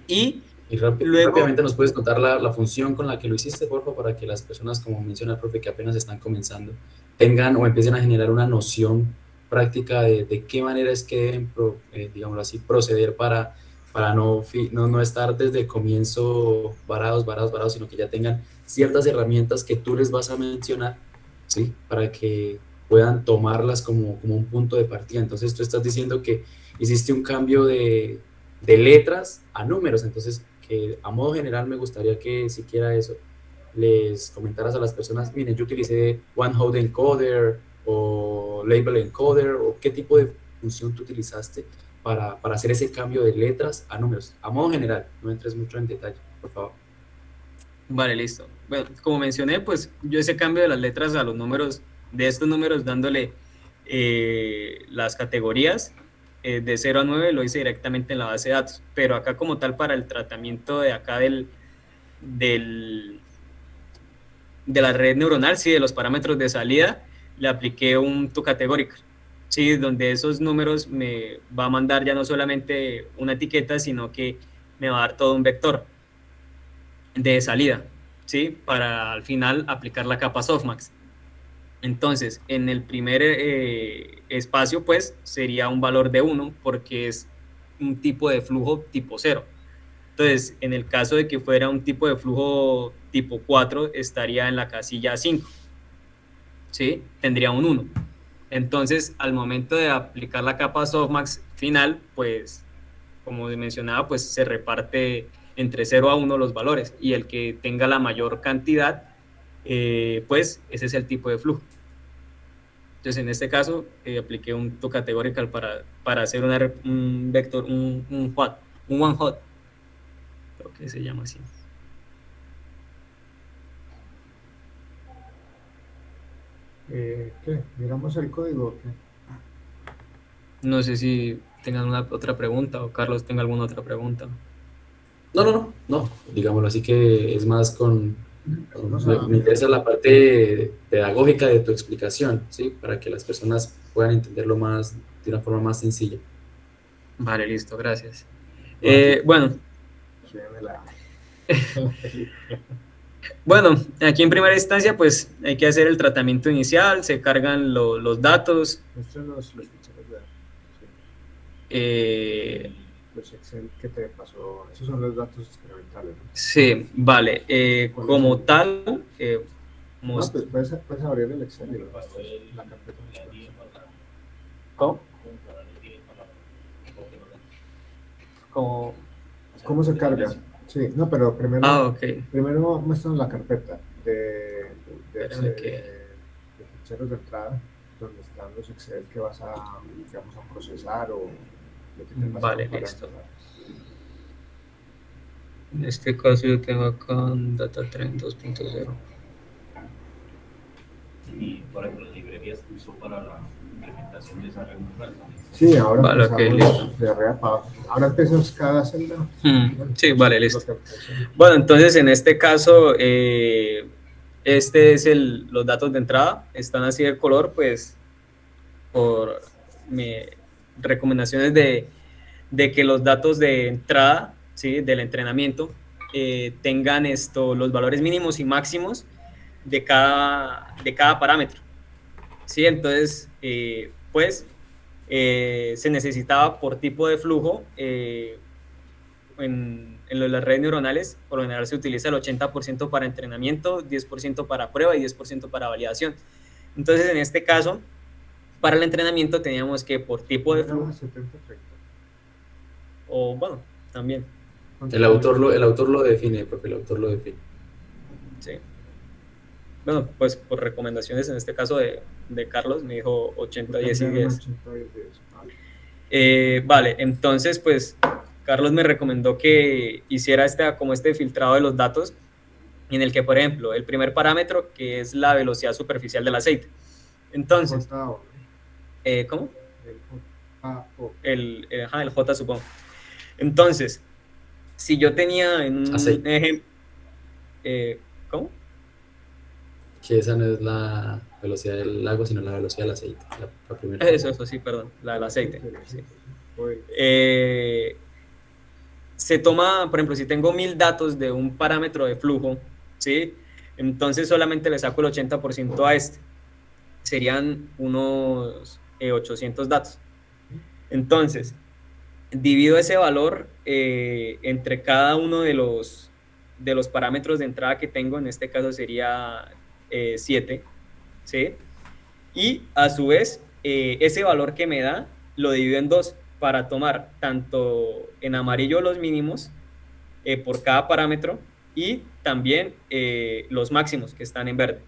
Y Y luego, rápidamente nos puedes contar la función con la que lo hiciste, por favor, para que las personas, como menciona el profe, que apenas están comenzando, tengan o empiecen a generar una noción práctica de qué manera es que deben, digámoslo así, proceder para no estar desde el comienzo varados, sino que ya tengan ciertas herramientas que tú les vas a mencionar, ¿sí? Para que puedan tomarlas como un punto de partida. Entonces tú estás diciendo que hiciste un cambio de letras a números, entonces que a modo general me gustaría que siquiera eso les comentaras a las personas, miren, yo utilicé One Hot Encoder o Label Encoder, o qué tipo de función tú utilizaste para hacer ese cambio de letras a números, a modo general, no entres mucho en detalle, por favor. vale, listo. Bueno, como mencioné, pues yo ese cambio de las letras a los números, de estos números dándole las categorías de 0 a 9 lo hice directamente en la base de datos, pero acá como tal para el tratamiento de acá de la red neuronal, sí, de los parámetros de salida, le apliqué un toCategorical, sí, donde esos números me va a mandar ya no solamente una etiqueta, sino que me va a dar todo un vector de salida, ¿sí? Para al final aplicar la capa softmax. Entonces, en el primer espacio, pues, sería un valor de 1 porque es un tipo de flujo tipo 0. Entonces, en el caso de que fuera un tipo de flujo tipo 4, estaría en la casilla 5, ¿sí? Tendría un 1. Entonces, al momento de aplicar la capa softmax final, pues, como mencionaba, pues se reparte entre 0 a 1 los valores y el que tenga la mayor cantidad, pues ese es el tipo de flujo. Entonces, en este caso, apliqué un toCategorical para hacer un vector, un one hot, creo que se llama así. ¿Qué? ¿Miramos el código o qué? No sé si tengan otra pregunta o Carlos tenga alguna otra pregunta. No, digámoslo así, que es más Vamos a- me interesa la parte pedagógica de tu explicación, ¿sí? Para que las personas puedan entenderlo más, de una forma más sencilla. Vale, listo, gracias. Vale. Bueno, Sí, me la- bueno, aquí en primera instancia, pues hay que hacer el tratamiento inicial, se cargan los datos, Muestra los ficheros de los Excel que te pasó. Esos son los datos experimentales, ¿no? sí, vale, como tal, No, pues puedes abrir el Excel y lo muestras, la carpeta. ¿cómo? Como, ¿Cómo se carga? Sí, no, pero primero, ok, primero muestran la carpeta de Espérame que- de ficheros de entrada, donde están los Excel que vas a, digamos, a procesar o lo que te pasó Vale, para listo. empezar. En este caso yo tengo acá un DataTrend 2.0. Y por ejemplo, las librerías que usó para la implementación de esa red neural también. Sí, ahora Vale, ok, empezamos de arriba para abajo. Ahora empiezas cada celda. Sí, vale, listo. Lo que- Bueno, entonces en este caso, este es los datos de entrada, están así de color, pues por recomendaciones de que los datos de entrada, ¿sí? Del entrenamiento, tengan los valores mínimos y máximos de cada parámetro, ¿sí? Entonces, pues se necesitaba por tipo de flujo, en las redes neuronales, por lo general se utiliza el 80% para entrenamiento, 10% para prueba y 10% para validación. Entonces, en este caso, para el entrenamiento teníamos que por tipo de flujo, 70-30. o bueno, también, El autor lo define, porque el autor lo define. sí. Bueno, pues por recomendaciones, en este caso de Carlos, me dijo 80, 10 y 10. 80-10, vale. Vale, entonces, pues Carlos me recomendó que hiciera como este filtrado de los datos, en el que, por ejemplo, el primer parámetro, que es la velocidad superficial del aceite. Entonces, JO, ¿cómo? el JO. El J, supongo. Entonces, si yo tenía en un Aceite. ejemplo, ¿cómo? que esa no es la velocidad del agua, sino la velocidad del aceite, la primera. Eso sí, perdón, la del aceite. Sí. Uy, Se toma, por ejemplo, si tengo 1000 datos de un parámetro de flujo, ¿sí? Entonces solamente le saco el 80% a este. Serían unos 800 datos. Entonces, divido ese valor entre cada uno de los parámetros de entrada que tengo, en este caso sería 7, ¿sí? Y a su vez, ese valor que me da lo divido en dos para tomar tanto en amarillo los mínimos por cada parámetro y también los máximos que están en verde.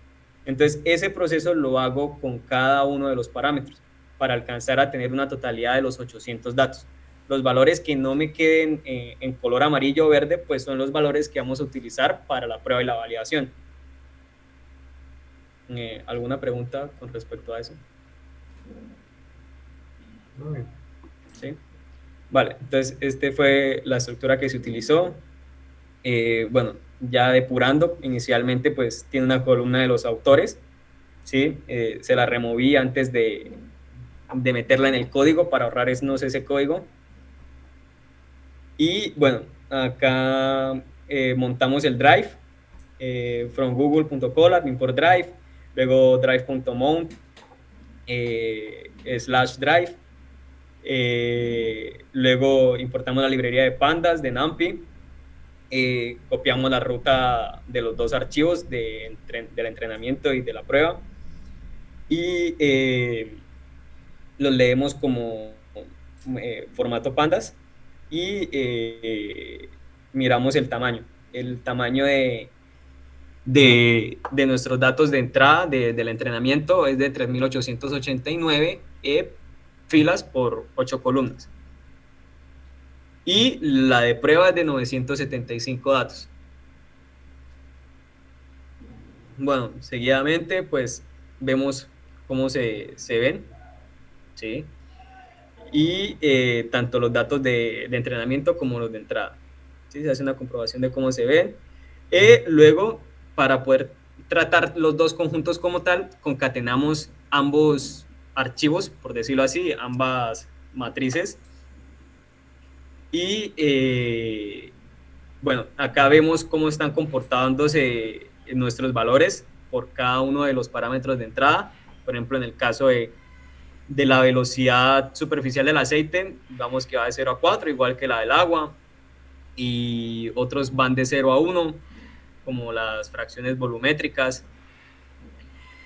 Entonces, ese proceso lo hago con cada uno de los parámetros para alcanzar a tener una totalidad de los 800 datos. Los valores que no me queden en color amarillo o verde, pues son los valores que vamos a utilizar para la prueba y la validación. ¿Alguna pregunta con respecto a eso? muy bien. ¿Sí? Vale, entonces esta fue la estructura que se utilizó. Bueno, ya depurando, inicialmente pues tiene una columna de los autores, ¿sí? Se la removí antes de meterla en el código para ahorrarnos ese código. Y bueno, acá montamos el drive, from google.colab, import drive, luego drive.mount, /drive, luego importamos la librería de pandas de NumPy, copiamos la ruta de los dos archivos del entrenamiento y de la prueba y los leemos como formato pandas y miramos el tamaño de nuestros datos de entrada del entrenamiento es de 3889 filas por 8 columnas. Y la de prueba es de 975 datos. Bueno, seguidamente pues vemos cómo se ven, ¿sí? Y tanto los datos de entrenamiento como los de entrada, ¿sí? Se hace una comprobación de cómo se ven. Luego, para poder tratar los dos conjuntos como tal, concatenamos ambos archivos, por decirlo así, ambas matrices. Y bueno, acá vemos cómo están comportándose nuestros valores por cada uno de los parámetros de entrada. Por ejemplo, en el caso de la velocidad superficial del aceite, vamos que va de 0 a 4, igual que la del agua, y otros van de 0 a 1, como las fracciones volumétricas.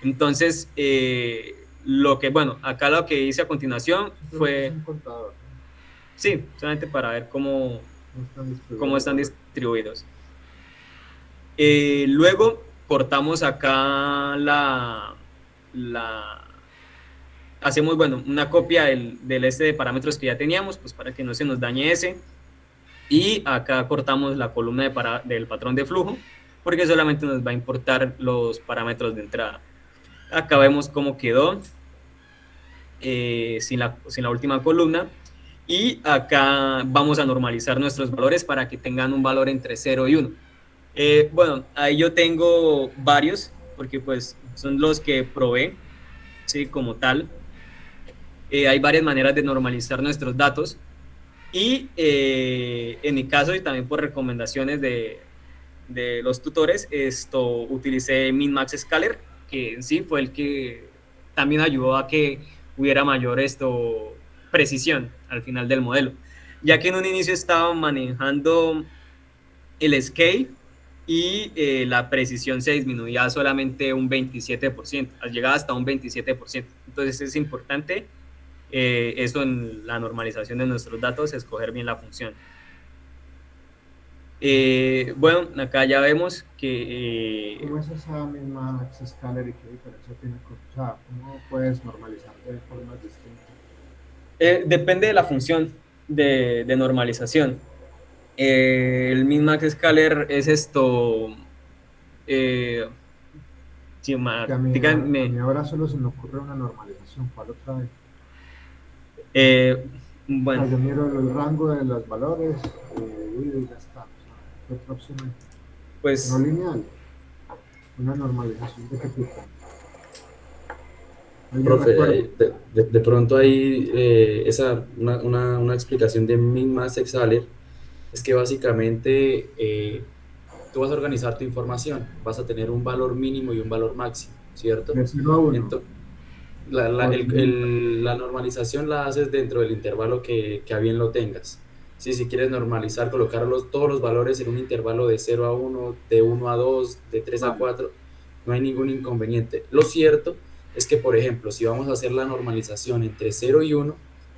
Entonces, bueno, acá lo que hice a continuación fue... Un contador, ¿no? Sí, solamente para ver cómo están distribuidos. Luego cortamos acá hacemos, bueno, una copia del este de parámetros que ya teníamos, pues para que no se nos dañe ese. Y acá cortamos la columna del patrón de flujo, porque solamente nos va a importar los parámetros de entrada. Acá vemos cómo quedó sin la última columna. Y acá vamos a normalizar nuestros valores para que tengan un valor entre 0 y 1. Bueno, ahí yo tengo varios, porque pues son los que probé, ¿sí? Como tal. Hay varias maneras de normalizar nuestros datos. Y en mi caso, y también por recomendaciones de los tutores, utilicé Min-Max Scaler, que en sí fue el que también ayudó a que hubiera mayor precisión al final del modelo, ya que en un inicio estaba manejando el scale y la precisión se disminuía solamente un 27%, llegaba hasta un 27%. Entonces es importante eso en la normalización de nuestros datos, escoger bien la función. Bueno, acá ya vemos que... ¿Cómo es esa misma Scaler y qué diferencia tiene? O sea, ¿cómo puedes normalizar de formas distintas? Depende de la función de normalización. El min-max scaler es sí, Que a mí ahora solo se me ocurre una normalización. ¿Cuál otra vez? Bueno. O sea, yo miro el rango de los valores y ya está. O sea, ¿qué otra opción hay? Pues, no lineal. ¿Una normalización de qué tipo? ¿Alguien Profe, recuerda? de pronto hay una explicación de Min-Max Exhaler, es que básicamente tú vas a organizar tu información, vas a tener un valor mínimo y un valor máximo, ¿cierto? De 0 a 1. Entonces, la normalización la haces dentro del intervalo que a bien lo tengas. Sí, si quieres normalizar, colocar todos los valores en un intervalo de 0 a 1, de 1 a 2, de 3 a Vale. 4, no hay ningún inconveniente. Lo cierto es que, por ejemplo, si vamos a hacer la normalización entre 0 y 1,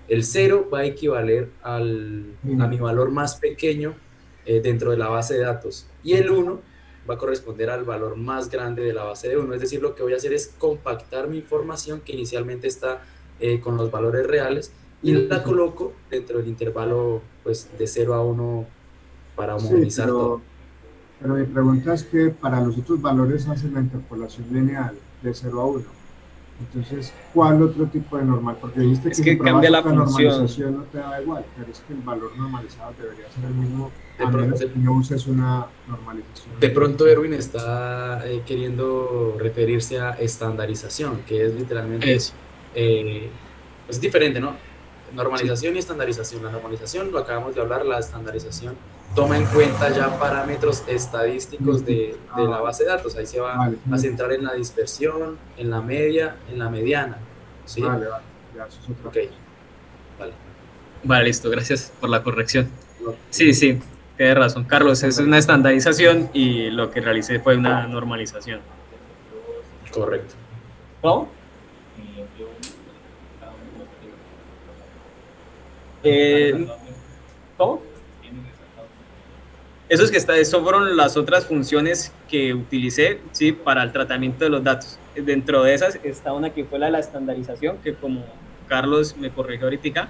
el 0 va a equivaler a mi valor más pequeño dentro de la base de datos, y el 1 va a corresponder al valor más grande de la base de 1. Es decir, lo que voy a hacer es compactar mi información que inicialmente está con los valores reales y la coloco dentro del intervalo, pues, de 0 a 1 para Sí, homogenizar todo. pero mi pregunta es que para los otros valores hacen la interpolación lineal de 0 a 1. Entonces, ¿cuál otro tipo de normal? Porque dijiste Es que que si pruebas cambia la otra función. normalización no te da igual, pero es que el valor normalizado debería ser el mismo, De a pro- menos de- que no uses una normalización. De pronto Erwin está queriendo referirse a estandarización, que es literalmente, Eso. es diferente, ¿no? Sí. Normalización y estandarización. La normalización, lo acabamos de hablar, la estandarización toma en cuenta ya parámetros estadísticos de la base de datos. Ahí se va Vale, a centrar en la dispersión, en la media, en la mediana, ¿sí? vale, ya eso es otra Ok, vale. Vale, listo, gracias por la corrección. No, Sí, sí, tienes razón, Carlos, es una estandarización y lo que realicé fue una normalización. correcto. ¿Cómo? ¿Cómo? Eso fueron las otras funciones que utilicé, ¿sí? Para el tratamiento de los datos. Dentro de esas está una que fue la de la estandarización, que como Carlos me corrigió ahorita,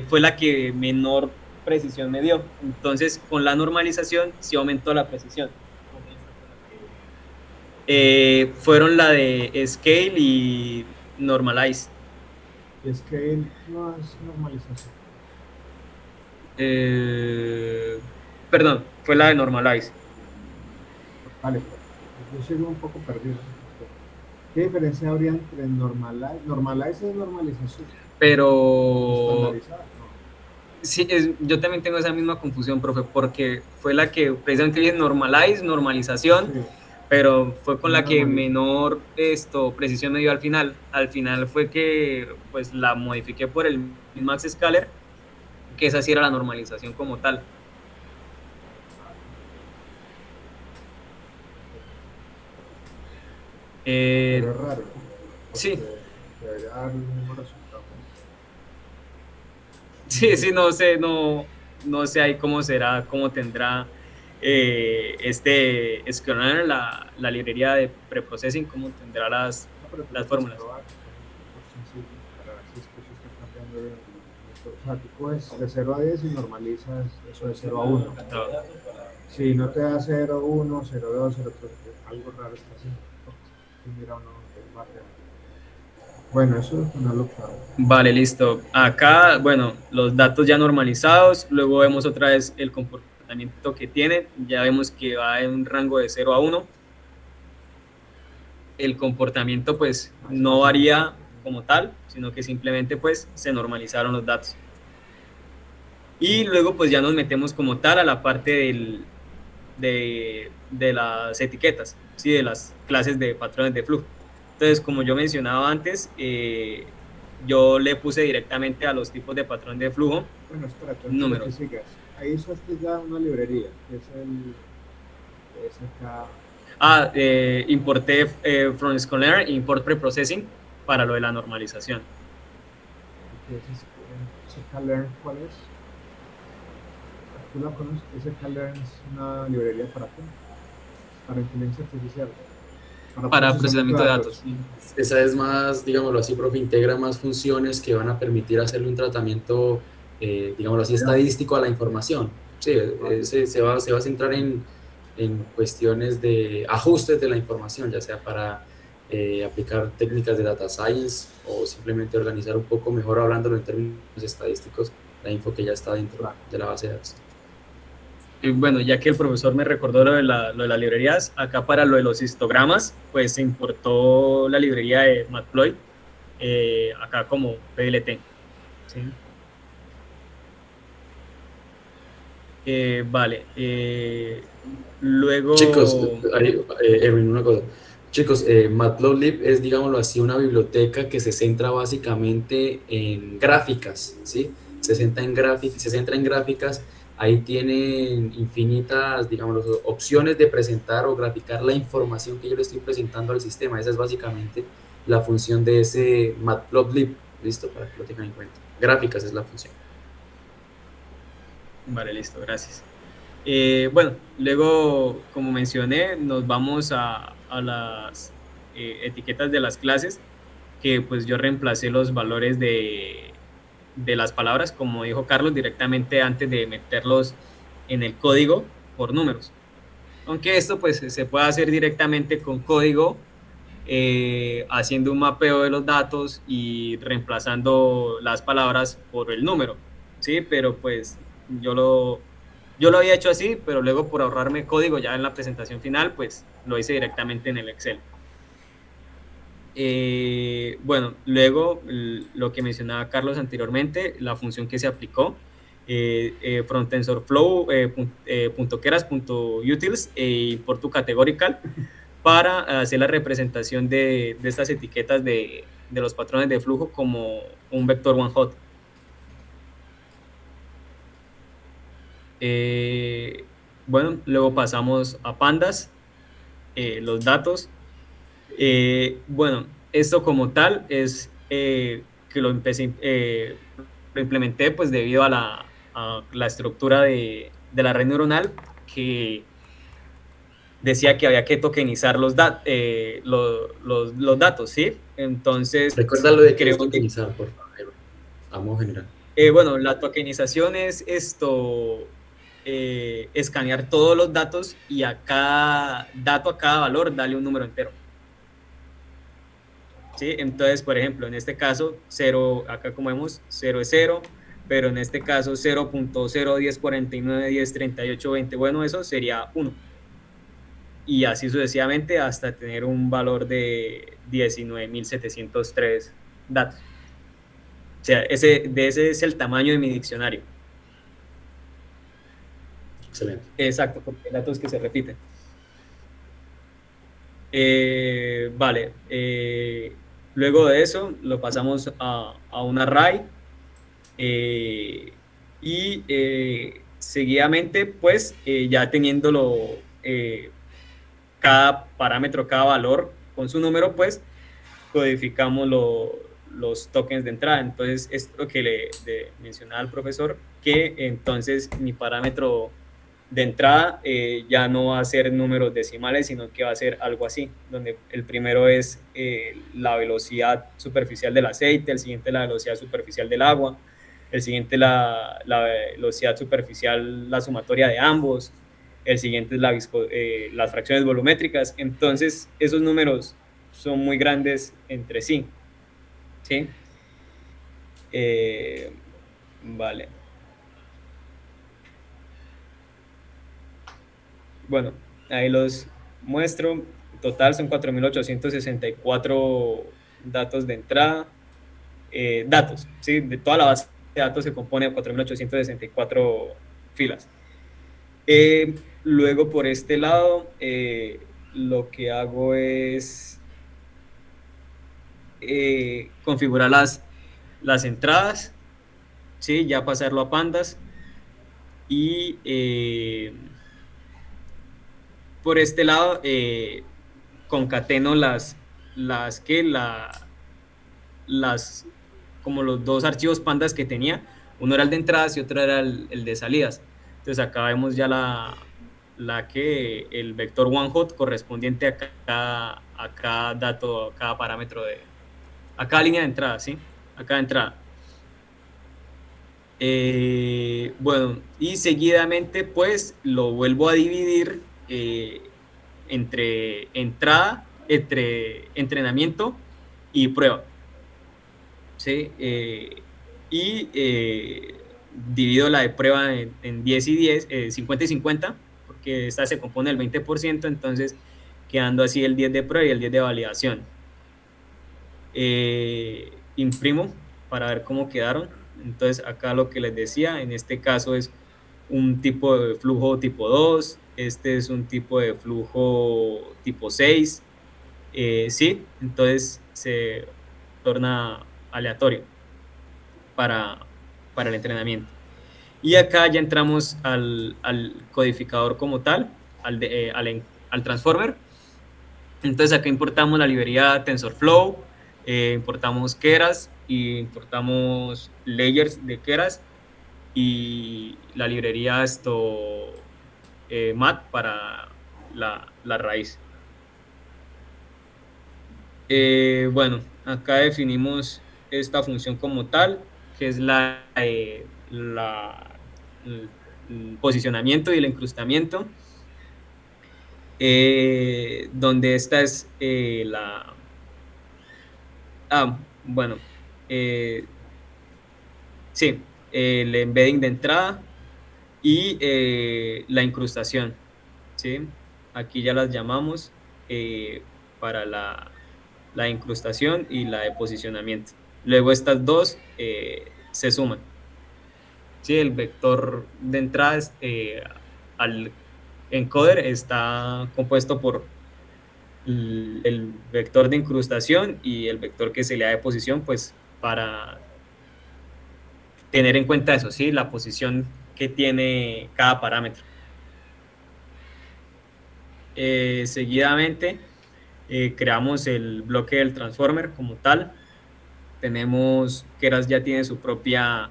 fue la que menor precisión me dio. Entonces, con la normalización sí aumentó la precisión. Fueron la de Scale y Normalize. Es que no es normalización. Perdón, fue la de Normalize. Vale, yo sigo un poco perdido. ¿Qué diferencia habría entre normalize? Normalize es normalización. Pero Estandarizada, no. sí, yo también tengo esa misma confusión, profe, porque fue la que precisamente dije normalización, Sí. pero fue con la que Normalización. menor precisión me dio al final. Al final fue que pues la modifiqué por el Max Scaler, que esa sí era la normalización como tal. Pero es raro, ¿no? Sí. Debería dar el mismo resultado. Sí, no sé ahí cómo será, cómo tendrá Scanner, la librería de preprocessing, cómo tendrá las fórmulas. Probar, por sencillo, para ver si es que eso está cambiando o sea, tú coges de 0 a 10 y normalizas eso de 0 a 1. No. Si no te da 0, 1, 0, 2, 0, 3, algo raro está haciendo. Mira uno del barrio. Bueno, eso es una locura. Vale, listo. Acá, bueno, los datos ya normalizados, luego vemos otra vez el comportamiento que tiene, ya vemos que va en un rango de 0 a 1. El comportamiento pues no varía como tal, sino que simplemente pues se normalizaron los datos. Y luego pues ya nos metemos como tal a la parte de las etiquetas, ¿sí? De las clases de patrones de flujo. Entonces, como yo mencionaba antes, yo le puse directamente a los tipos de patrón de flujo. Bueno, espérate, números. Que sigas. Ahí usaste ya una librería, que es el SK. Importé from Scholar, import preprocessing para lo de la normalización. SKLearn, ¿cuál es? ¿Tú la conoces? SKLearn es una librería para qué? Para inteligencia artificial. Para procesamiento de datos. Esa es más, digámoslo así, profe, integra más funciones que van a permitir hacerle un tratamiento, digámoslo así, estadístico a la información. Sí, se va a centrar en cuestiones de ajustes de la información, ya sea para aplicar técnicas de data science o simplemente organizar un poco mejor, hablándolo en términos estadísticos, la info que ya está dentro de la base de datos. Bueno, ya que el profesor me recordó lo de las librerías, acá para lo de los histogramas, pues se importó la librería de Matplotlib, acá como PLT. ¿Sí? Vale. Chicos, Luego, Erwin, una cosa. Chicos, Matplotlib es, digámoslo así, una biblioteca que se centra básicamente en gráficas, ¿sí? Se centra en gráficas. Ahí tienen infinitas, digamos, opciones de presentar o graficar la información que yo le estoy presentando al sistema. Esa es básicamente la función de ese Matplotlib, ¿listo? Para que lo tengan en cuenta. Gráficas es la función. vale, listo, gracias. Bueno, luego, como mencioné, nos vamos a las etiquetas de las clases, que pues yo reemplacé los valores de las palabras, como dijo Carlos, directamente antes de meterlos en el código por números. Aunque esto pues se puede hacer directamente con código, haciendo un mapeo de los datos y reemplazando las palabras por el número, ¿sí? Pero pues yo lo había hecho así, pero luego por ahorrarme código ya en la presentación final, pues lo hice directamente en el Excel. Bueno, luego lo que mencionaba Carlos anteriormente, la función que se aplicó, from TensorFlow, .keras.utils por tu categorical para hacer la representación de estas etiquetas de los patrones de flujo como un vector one hot. Bueno, luego pasamos a pandas, los datos. Bueno, esto como tal es que lo implementé pues debido a la estructura de la red neuronal, que decía que había que tokenizar los datos, ¿sí? Entonces, Recuerda lo de que creo es tokenizar, por favor, a modo general. bueno, la tokenización es escanear todos los datos y a cada dato, a cada valor, darle un número entero. ¿Sí? Entonces, por ejemplo, en este caso, 0, acá como vemos, 0 es 0, pero en este caso 0.01049103820, bueno, eso sería 1. Y así sucesivamente hasta tener un valor de 19.703 datos. O sea, ese es el tamaño de mi diccionario. Excelente. Exacto, porque hay datos que se repiten. Vale. Luego de eso lo pasamos a un array. Y seguidamente, pues, ya teniéndolo cada parámetro, cada valor con su número, pues, codificamos los tokens de entrada. Entonces, esto que le mencionaba al profesor, que entonces mi parámetro de entrada ya no va a ser números decimales, sino que va a ser algo así, donde el primero es la velocidad superficial del aceite, el siguiente la velocidad superficial del agua, el siguiente la velocidad superficial, la sumatoria de ambos, el siguiente es las fracciones volumétricas. Entonces, esos números son muy grandes entre sí. ¿Sí? Vale. Bueno, ahí los muestro. En total son 4.864 datos de entrada. Datos, ¿sí? De toda la base de datos se compone de 4.864 filas. Luego, por este lado, lo que hago es configurar las entradas, ¿sí? Ya pasarlo a pandas. Y por este lado, concateno como los dos archivos pandas que tenía. Uno era el de entradas y otro era el de salidas. Entonces acá vemos ya el vector one hot correspondiente a cada dato, a cada parámetro a cada línea de entrada, ¿sí? A cada entrada. Bueno, y seguidamente pues lo vuelvo a dividir entre entrenamiento y prueba. ¿Sí? Y divido la de prueba en 10 y 10, 50 y 50, porque esta se compone del 20%, entonces quedando así el 10 de prueba y el 10 de validación. Imprimo para ver cómo quedaron. Entonces acá lo que les decía, en este caso es un tipo de flujo tipo 2, este es un tipo de flujo tipo 6, sí, entonces se torna aleatorio para el entrenamiento. Y acá ya entramos al codificador como tal, al transformer. Entonces acá importamos la librería TensorFlow, importamos Keras y importamos layers de Keras y la librería mat para la raíz. Bueno, acá definimos esta función como tal, que es el posicionamiento y el incrustamiento, donde esta es bueno, sí, el embedding de entrada y la incrustación, ¿sí? Aquí ya las llamamos para la incrustación y la de posicionamiento. Luego estas dos se suman. Sí, el vector de entrada al encoder está compuesto por el vector de incrustación y el vector que se le da de posición, pues para tener en cuenta eso, ¿sí? La posición que tiene cada parámetro. Seguidamente creamos el bloque del transformer como tal. Tenemos Keras ya tiene su propia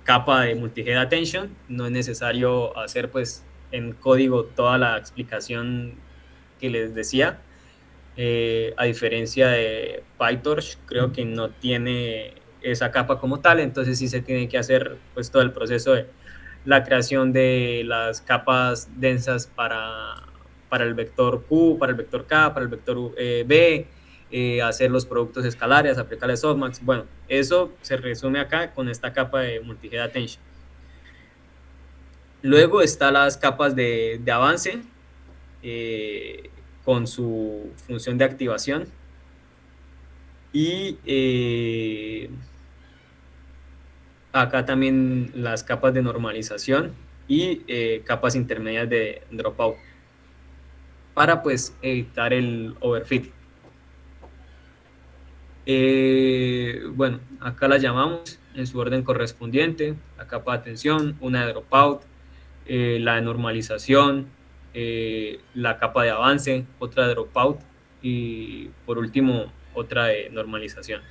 capa de multi-head attention. No es necesario hacer pues en código toda la explicación que les decía. A diferencia de PyTorch, creo que no tiene esa capa como tal, entonces sí se tiene que hacer pues todo el proceso de la creación de las capas densas para el vector Q, para el vector K, para el vector B, hacer los productos escalares, aplicarles softmax. Bueno, eso se resume acá con esta capa de multi-head attention. Luego están las capas de avance con su función de activación y acá también las capas de normalización y capas intermedias de dropout para pues evitar el overfit. Bueno, acá las llamamos en su orden correspondiente: la capa de atención, una de dropout, la de normalización, la capa de avance, otra de dropout y por último otra de normalización.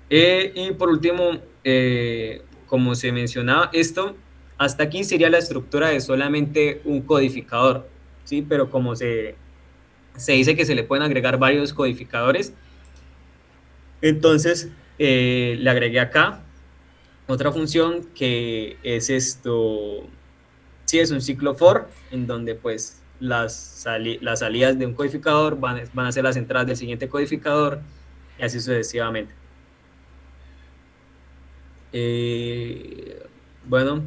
Y por último, como se mencionaba, esto hasta aquí sería la estructura de solamente un codificador, ¿sí? Pero como se dice que se le pueden agregar varios codificadores, entonces le agregué acá otra función que es sí, es un ciclo for, en donde pues las salidas de un codificador van a ser las entradas del siguiente codificador y así sucesivamente. Bueno,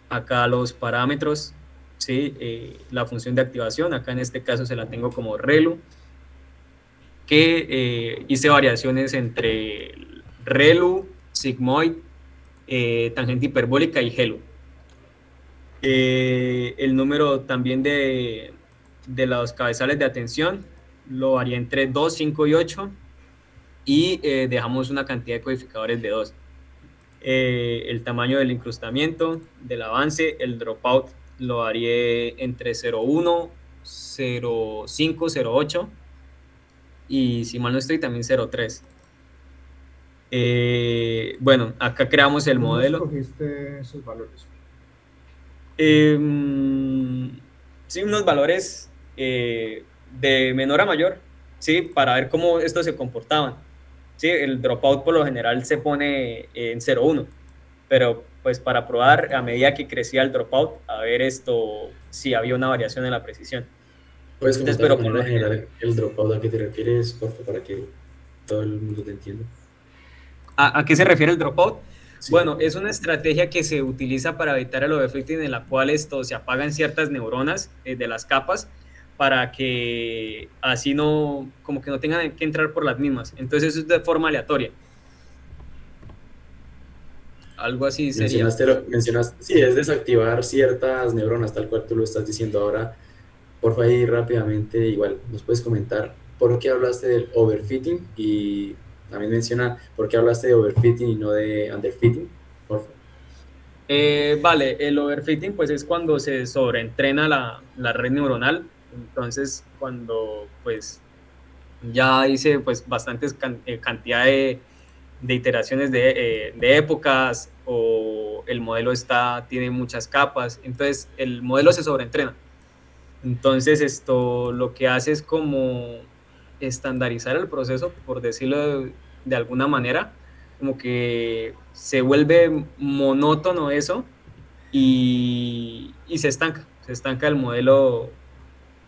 acá los parámetros, ¿sí? La función de activación, acá en este caso se la tengo como relu, que hice variaciones entre relu, sigmoid, tangente hiperbólica y helu. El número también de los cabezales de atención lo varié entre 2, 5 y 8 y dejamos una cantidad de codificadores de 2. El tamaño del incrustamiento, del avance, el dropout lo varié entre 0.1, 0.5, 0.8 y si mal no estoy también 0.3. Bueno, acá creamos el modelo. ¿Cómo escogiste esos valores? Sí, unos valores de menor a mayor, ¿sí? Para ver cómo estos se comportaban. Sí, el dropout por lo general se pone en 0.1, pero pues para probar a medida que crecía el dropout, a ver si había una variación en la precisión. ¿Puedes Entonces, comentar de pero manera general el dropout a qué te refieres, por favor, para que todo el mundo te entienda? ¿A qué se refiere el dropout? Sí. Bueno, es una estrategia que se utiliza para evitar el overfitting, en la cual se apagan ciertas neuronas de las capas para que así no, como que no tengan que entrar por las mismas. Entonces eso es de forma aleatoria. Algo así sería. Mencionaste, sí, es desactivar ciertas neuronas, tal cual tú lo estás diciendo ahora. Porfa, ahí rápidamente, igual, nos puedes comentar por qué hablaste del overfitting y también menciona por qué hablaste de overfitting y no de underfitting, porfa. Vale, el overfitting pues es cuando se sobreentrena la red neuronal. Entonces cuando pues ya hice pues bastantes cantidad de iteraciones de épocas, o el modelo tiene muchas capas, entonces el modelo se sobreentrena. Entonces esto lo que hace es como estandarizar el proceso, por decirlo de alguna manera, como que se vuelve monótono eso, y se estanca el modelo,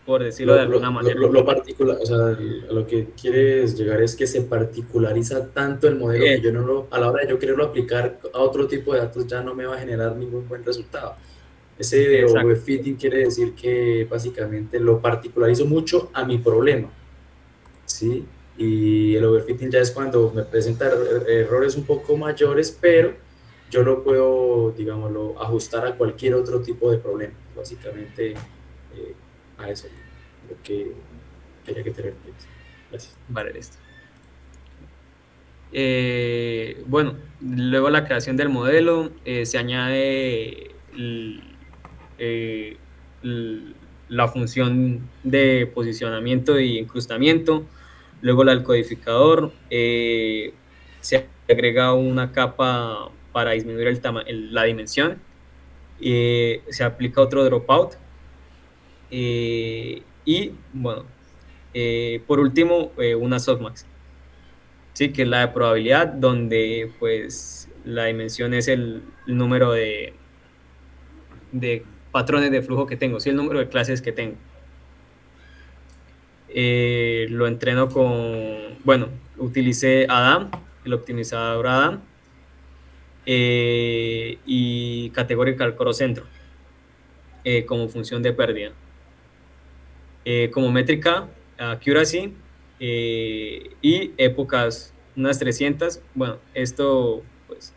por decirlo de alguna manera. Lo particular, o sea, a lo que quieres llegar es que se particulariza tanto el modelo que yo no a la hora de yo quererlo aplicar a otro tipo de datos ya no me va a generar ningún buen resultado. Ese de overfitting quiere decir que básicamente lo particularizo mucho a mi problema, ¿sí? Y el overfitting ya es cuando me presenta errores un poco mayores, pero yo lo puedo, digámoslo, ajustar a cualquier otro tipo de problema. Básicamente a eso lo que quería que te refieras. Gracias. Vale, listo. Bueno, luego la creación del modelo, se añade la función de posicionamiento y incrustamiento. Luego el codificador, se agrega una capa para disminuir la dimensión, se aplica otro dropout, y bueno, por último una softmax, sí, que es la de probabilidad, donde pues la dimensión es el número de patrones de flujo que tengo, sí, el número de clases que tengo. Lo entreno bueno, utilicé Adam, el optimizador Adam, y Categorical Cross Centro como función de pérdida. Como métrica, accuracy, y épocas unas 300. Bueno, esto pues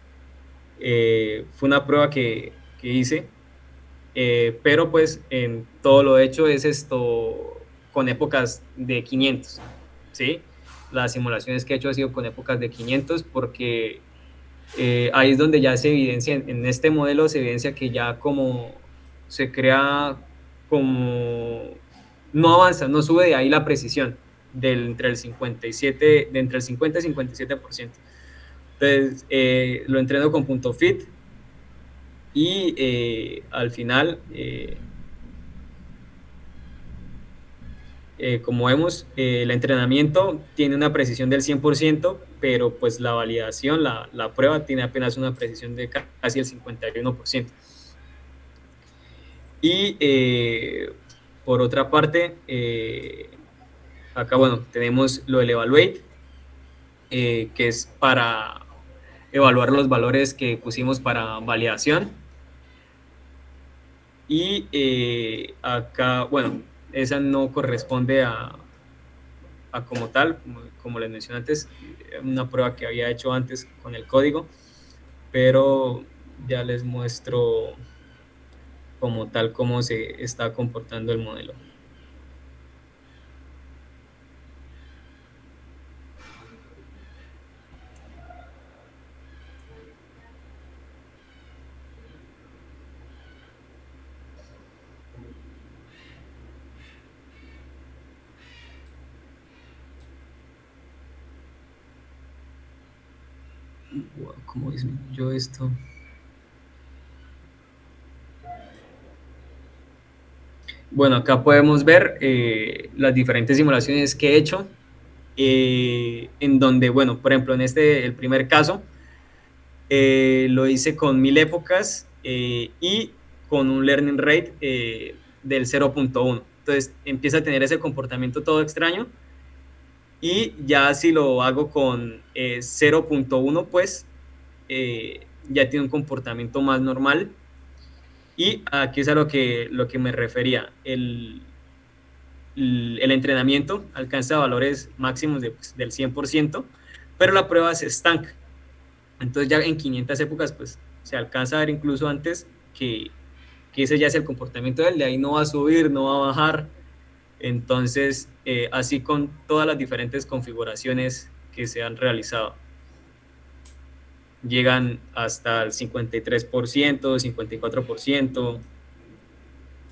fue una prueba que hice, pero pues en todo lo hecho es con épocas de 500, ¿sí? Las simulaciones que he hecho ha sido con épocas de 500, porque ahí es donde ya se evidencia, en este modelo se evidencia que ya como se crea, como no avanza, no sube de ahí la precisión entre el 50 y 57%. Entonces lo entreno con punto fit, y al final, como vemos, el entrenamiento tiene una precisión del 100%, pero pues la validación, la prueba, tiene apenas una precisión de casi el 51%. Y por otra parte, acá, bueno, tenemos lo del evaluate, que es para evaluar los valores que pusimos para validación. Y acá, bueno, esa no corresponde a como tal, como les mencioné antes, una prueba que había hecho antes con el código, pero ya les muestro como tal cómo se está comportando el modelo. ¿Cómo disminuyó esto? Bueno, acá podemos ver las diferentes simulaciones que he hecho, en donde, bueno, por ejemplo, en el primer caso, lo hice con 1000 épocas, y con un learning rate del 0.1. Entonces empieza a tener ese comportamiento todo extraño, Y ya si lo hago con 0.1, pues ya tiene un comportamiento más normal. Y aquí es a lo que me refería. El entrenamiento alcanza valores máximos pues, del 100%, pero la prueba se estanca. Entonces ya en 500 épocas pues se alcanza a ver incluso antes que ese ya es el comportamiento de él, de ahí no va a subir, no va a bajar. Entonces, así con todas las diferentes configuraciones que se han realizado. Llegan hasta el 53%, 54%.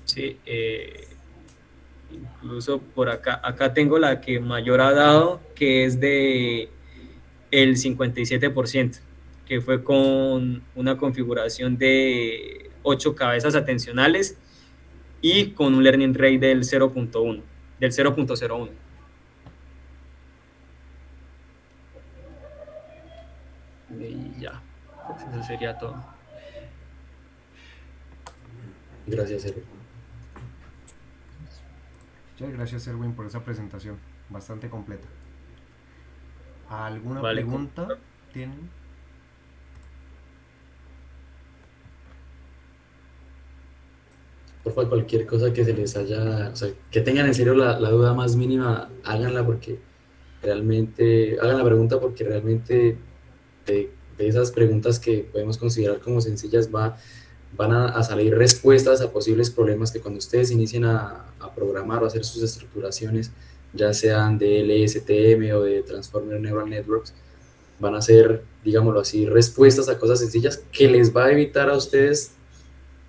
Sí, incluso por acá tengo la que mayor ha dado, que es de el 57%, que fue con una configuración de 8 cabezas atencionales y con un learning rate del 0.1, del 0.01. Y ya, pues eso sería todo. Gracias, Erwin. Muchas gracias, Erwin, por esa presentación, bastante completa. ¿Alguna Vale, pregunta tienen? Por favor, cualquier cosa que se les haya, o sea, que tengan en serio la duda más mínima, háganla porque realmente, hagan la pregunta porque realmente de esas preguntas que podemos considerar como sencillas van a salir respuestas a posibles problemas que cuando ustedes inicien a programar o a hacer sus estructuraciones, ya sean de LSTM o de Transformer Neural Networks, van a ser, digámoslo así, respuestas a cosas sencillas que les va a evitar a ustedes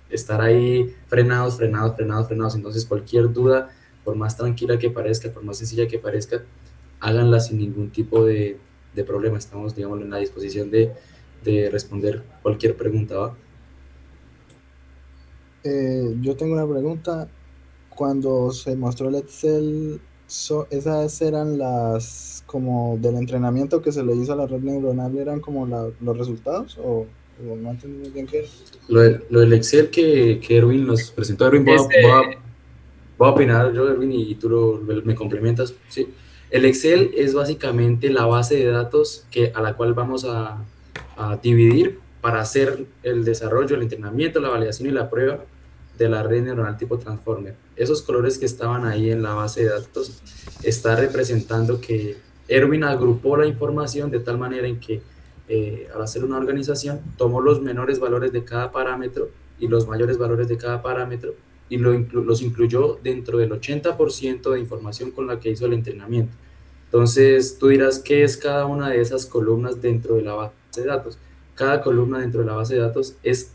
estar ahí frenados. Entonces, cualquier duda, por más tranquila que parezca, por más sencilla que parezca, háganla sin ningún tipo de problema. Estamos, digamos, en la disposición de responder cualquier pregunta, ¿va? Yo tengo una pregunta. Cuando se mostró el Excel, esas eran las como del entrenamiento que se le hizo a la red neuronal, eran como los resultados o no entendí muy bien qué era. Lo del Excel que Erwin nos presentó, Erwin, voy a opinar yo, Erwin, y tú me complementas, ¿sí? El Excel es básicamente la base de datos a la cual vamos a dividir para hacer el desarrollo, el entrenamiento, la validación y la prueba de la red neuronal tipo Transformer. Esos colores que estaban ahí en la base de datos está representando que Erwin agrupó la información de tal manera en que al hacer una organización tomó los menores valores de cada parámetro y los mayores valores de cada parámetro y los incluyó dentro del 80% de información con la que hizo el entrenamiento. Entonces, tú dirás, ¿qué es cada una de esas columnas dentro de la base de datos? Cada columna dentro de la base de datos es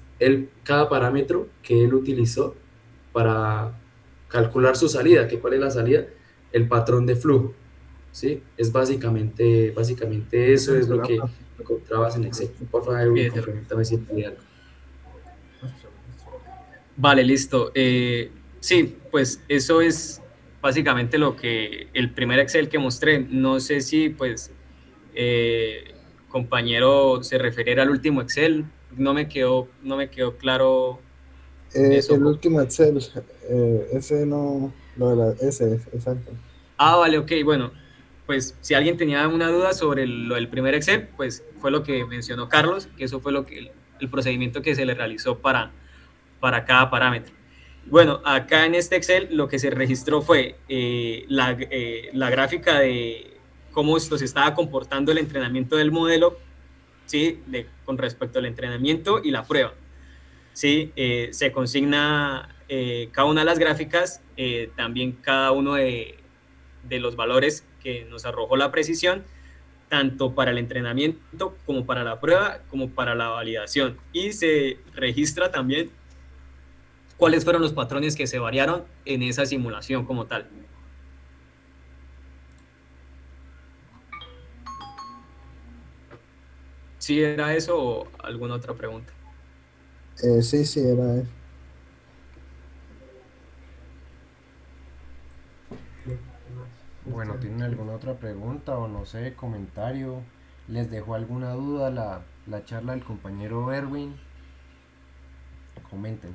cada parámetro que él utilizó para calcular su salida. ¿Cuál es la salida? El patrón de flujo, ¿sí? Es básicamente eso es lo que encontrabas en Excel. Por favor, Erwin, complementame si hay algo. Vale, listo. Sí, pues eso es básicamente lo que el primer Excel que mostré. No sé si pues compañero se refiere al último Excel. No me quedó claro eso. El último Excel, ese no, lo de ese, exacto. Ah, vale, ok, bueno, pues si alguien tenía una duda sobre lo del primer Excel, pues fue lo que mencionó Carlos, que eso fue el procedimiento que se le realizó para cada parámetro. Bueno, acá en este Excel lo que se registró fue la gráfica de cómo esto se estaba comportando el entrenamiento del modelo, ¿sí? Con respecto al entrenamiento y la prueba. ¿Sí? Se consigna cada una de las gráficas, también cada uno de los valores que nos arrojó la precisión, tanto para el entrenamiento como para la prueba, como para la validación. Y se registra también cuáles fueron los patrones que se variaron en esa simulación como tal. ¿Sí era eso o alguna otra pregunta? Sí, era eso. Bueno, ¿tienen alguna otra pregunta o no sé, comentario? ¿Les dejó alguna duda la charla del compañero Erwin? Comenten.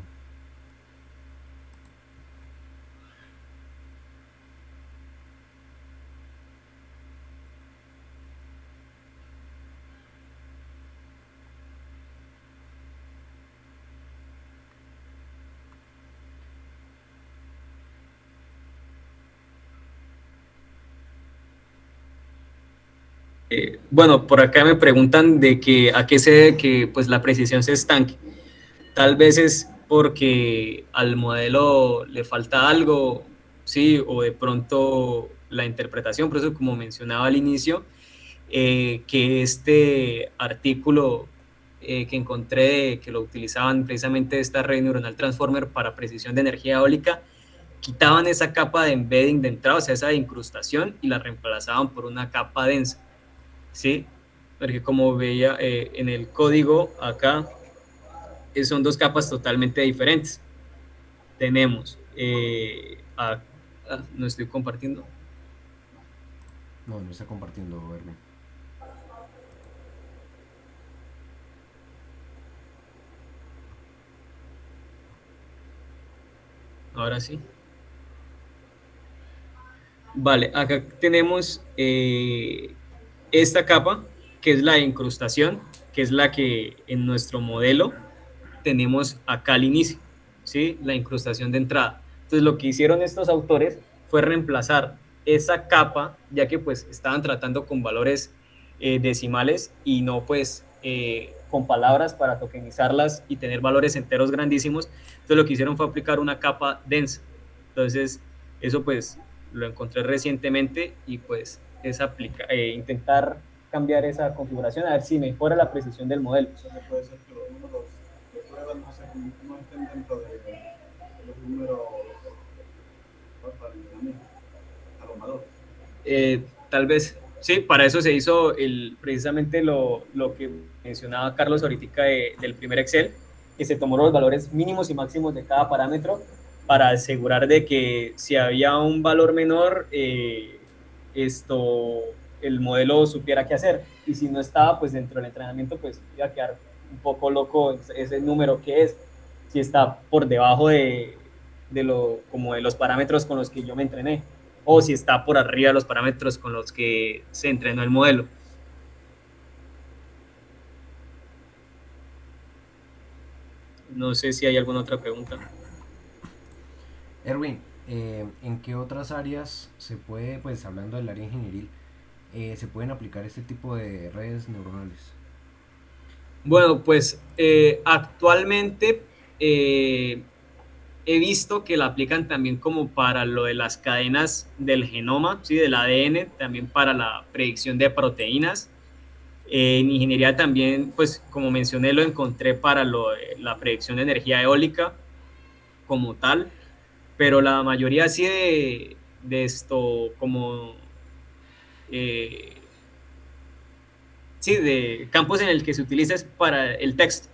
Bueno, por acá me preguntan de que a qué se debe que pues la precisión se estanque. Tal vez es porque al modelo le falta algo, sí, o de pronto la interpretación, por eso como mencionaba al inicio, que este artículo que encontré, que lo utilizaban precisamente esta red neuronal transformer para precisión de energía eólica, quitaban esa capa de embedding de entrada, o sea, esa de incrustación, y la reemplazaban por una capa densa, ¿sí? Porque como veía en el código acá, son dos capas totalmente diferentes. Tenemos, no estoy compartiendo. No, no está compartiendo, Erwin. Ahora sí. Vale, acá tenemos esta capa, que es la de incrustación, que es la que en nuestro modelo tenemos acá al inicio, ¿sí? La incrustación de entrada. Entonces lo que hicieron estos autores fue reemplazar esa capa, ya que pues estaban tratando con valores decimales y no pues con palabras para tokenizarlas y tener valores enteros grandísimos. Entonces lo que hicieron fue aplicar una capa densa. Entonces eso pues lo encontré recientemente y pues es intentar cambiar esa configuración a ver si mejora la precisión del modelo. Eso no puede ser que los números de prueba no estén dentro de los números para el entrenamiento, a los valores. Tal vez, sí, para eso se hizo precisamente lo que mencionaba Carlos ahorita del primer Excel, que se tomó los valores mínimos y máximos de cada parámetro para asegurar de que si había un valor menor, el modelo supiera qué hacer, y si no estaba pues dentro del entrenamiento, pues iba a quedar un poco loco ese número que es, si está por debajo como de los parámetros con los que yo me entrené, o si está por arriba de los parámetros con los que se entrenó el modelo. No sé si hay alguna otra pregunta. Erwin, ¿en qué otras áreas se puede, pues hablando del área ingenieril, se pueden aplicar este tipo de redes neuronales? Bueno, pues actualmente he visto que la aplican también como para lo de las cadenas del genoma, ¿sí? Del ADN, también para la predicción de proteínas. En ingeniería también, pues como mencioné, lo encontré para la predicción de energía eólica como tal, pero la mayoría sí de esto como eh, sí, de campos en el que se utiliza es para el texto.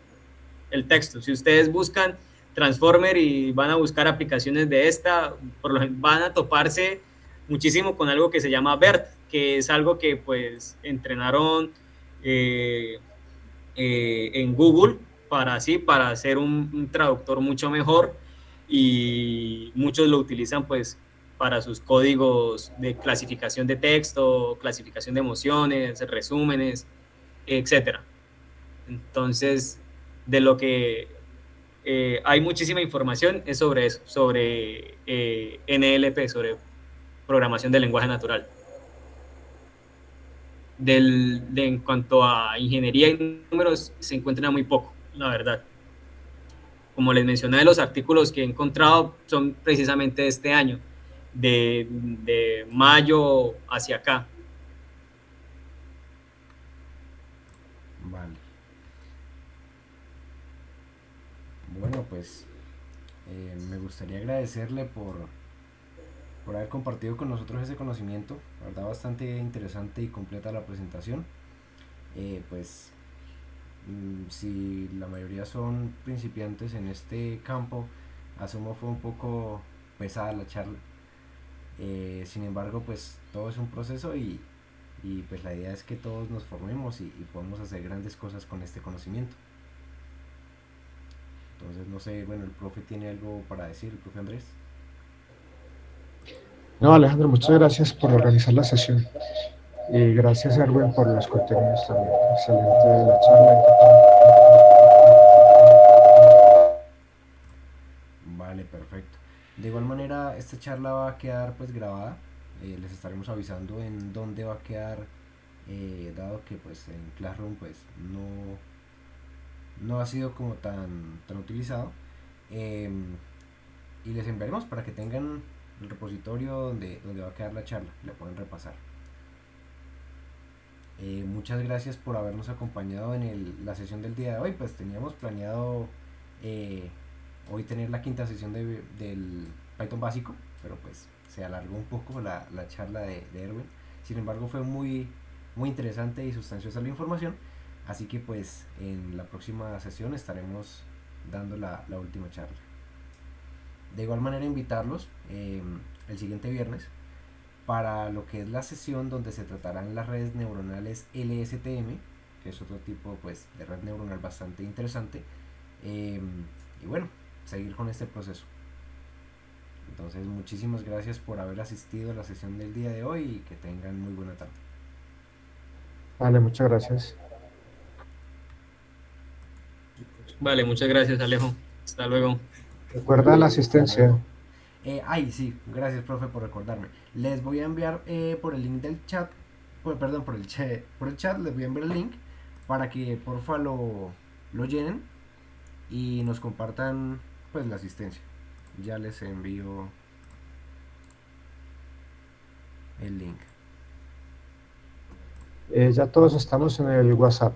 El texto. Si ustedes buscan Transformer y van a buscar aplicaciones de esta, van a toparse muchísimo con algo que se llama BERT, que es algo que pues entrenaron en Google para hacer un traductor mucho mejor, y muchos lo utilizan pues para sus códigos de clasificación de texto, clasificación de emociones, resúmenes, etcétera. Entonces, de lo que hay muchísima información es sobre eso, sobre NLP, sobre programación del lenguaje natural. En cuanto a ingeniería y números, se encuentra muy poco, la verdad. Como les mencioné, los artículos que he encontrado son precisamente de este año, de mayo hacia acá. Vale. Bueno, pues me gustaría agradecerle por haber compartido con nosotros ese conocimiento. La verdad, bastante interesante y completa la presentación. Pues si la mayoría son principiantes en este campo, asumo fue un poco pesada la charla. Sin embargo, pues todo es un proceso y pues la idea es que todos nos formemos y podamos hacer grandes cosas con este conocimiento. Entonces, no sé, bueno, el profe tiene algo para decir, el profe Andrés. No, Alejandro, muchas gracias por organizar la sesión. Y gracias, Erwin, por los contenidos también. Excelente la charla. Vale, perfecto. De igual manera, esta charla va a quedar pues grabada. Les estaremos avisando en dónde va a quedar dado que pues en Classroom pues no ha sido como tan utilizado. Y les enviaremos para que tengan el repositorio donde va a quedar la charla, la pueden repasar. Muchas gracias por habernos acompañado en la sesión del día de hoy. Pues teníamos planeado hoy tener la quinta sesión del Python básico, pero pues se alargó un poco la charla de Erwin. Sin embargo, fue muy interesante y sustanciosa la información, así que pues en la próxima sesión estaremos dando la última charla. De igual manera invitarlos el siguiente viernes para lo que es la sesión donde se tratarán las redes neuronales LSTM, que es otro tipo pues de red neuronal bastante interesante, y bueno, seguir con este proceso. Entonces muchísimas gracias por haber asistido a la sesión del día de hoy y que tengan muy buena tarde. Vale, muchas gracias. Vale, muchas gracias, Alejo. Hasta luego. Recuerda la asistencia. Sí, gracias profe por recordarme. Les voy a enviar por el link del chat, perdón, por el chat les voy a enviar el link para que porfa lo llenen y nos compartan pues la asistencia. Ya les envío el link. Ya todos estamos en el WhatsApp.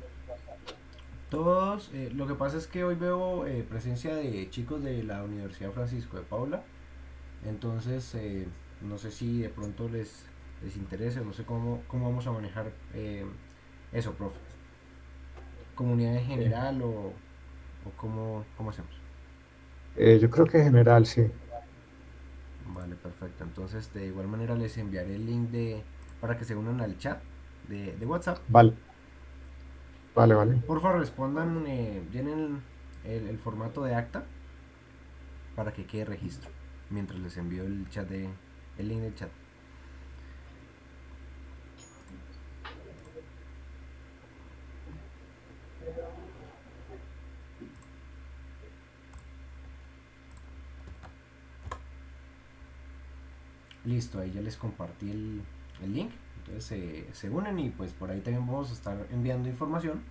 Todos, lo que pasa es que hoy veo presencia de chicos de la Universidad Francisco de Paula. Entonces, no sé si de pronto les interese, no sé cómo vamos a manejar eso, profe. ¿Comunidad en general o cómo hacemos? Yo creo que en general, sí. Vale, perfecto. Entonces, de igual manera les enviaré el link para que se unan al chat de WhatsApp. Vale. Vale. Por favor, respondan, llenen el formato de acta para que quede registro mientras les envío el link del chat. Listo, ahí ya les compartí el link. Entonces se unen y pues por ahí también vamos a estar enviando información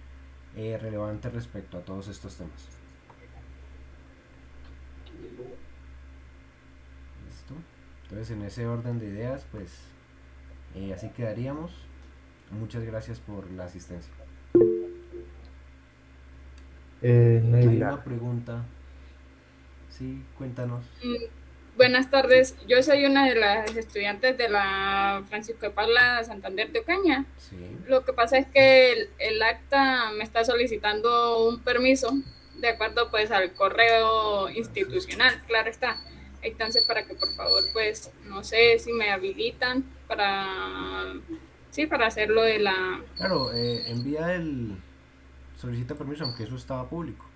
relevante respecto a todos estos temas. Listo. Entonces en ese orden de ideas pues así quedaríamos. Muchas gracias por la asistencia. Hay Neila. una pregunta. Sí, cuéntanos. Buenas tardes, yo soy una de las estudiantes de la Francisco de Paula Santander de Ocaña. Sí. Lo que pasa es que el acta me está solicitando un permiso de acuerdo pues al correo institucional, claro está. Entonces para que por favor pues no sé si me habilitan para hacerlo de la... Claro, solicita permiso aunque eso estaba público.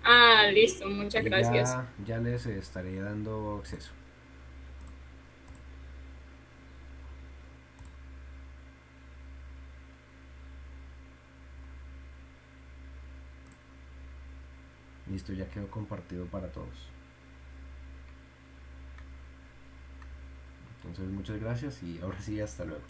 Ah, listo, muchas Y gracias. ya les estaré dando acceso. Listo, ya quedó compartido para todos. Entonces muchas gracias y ahora sí, hasta luego.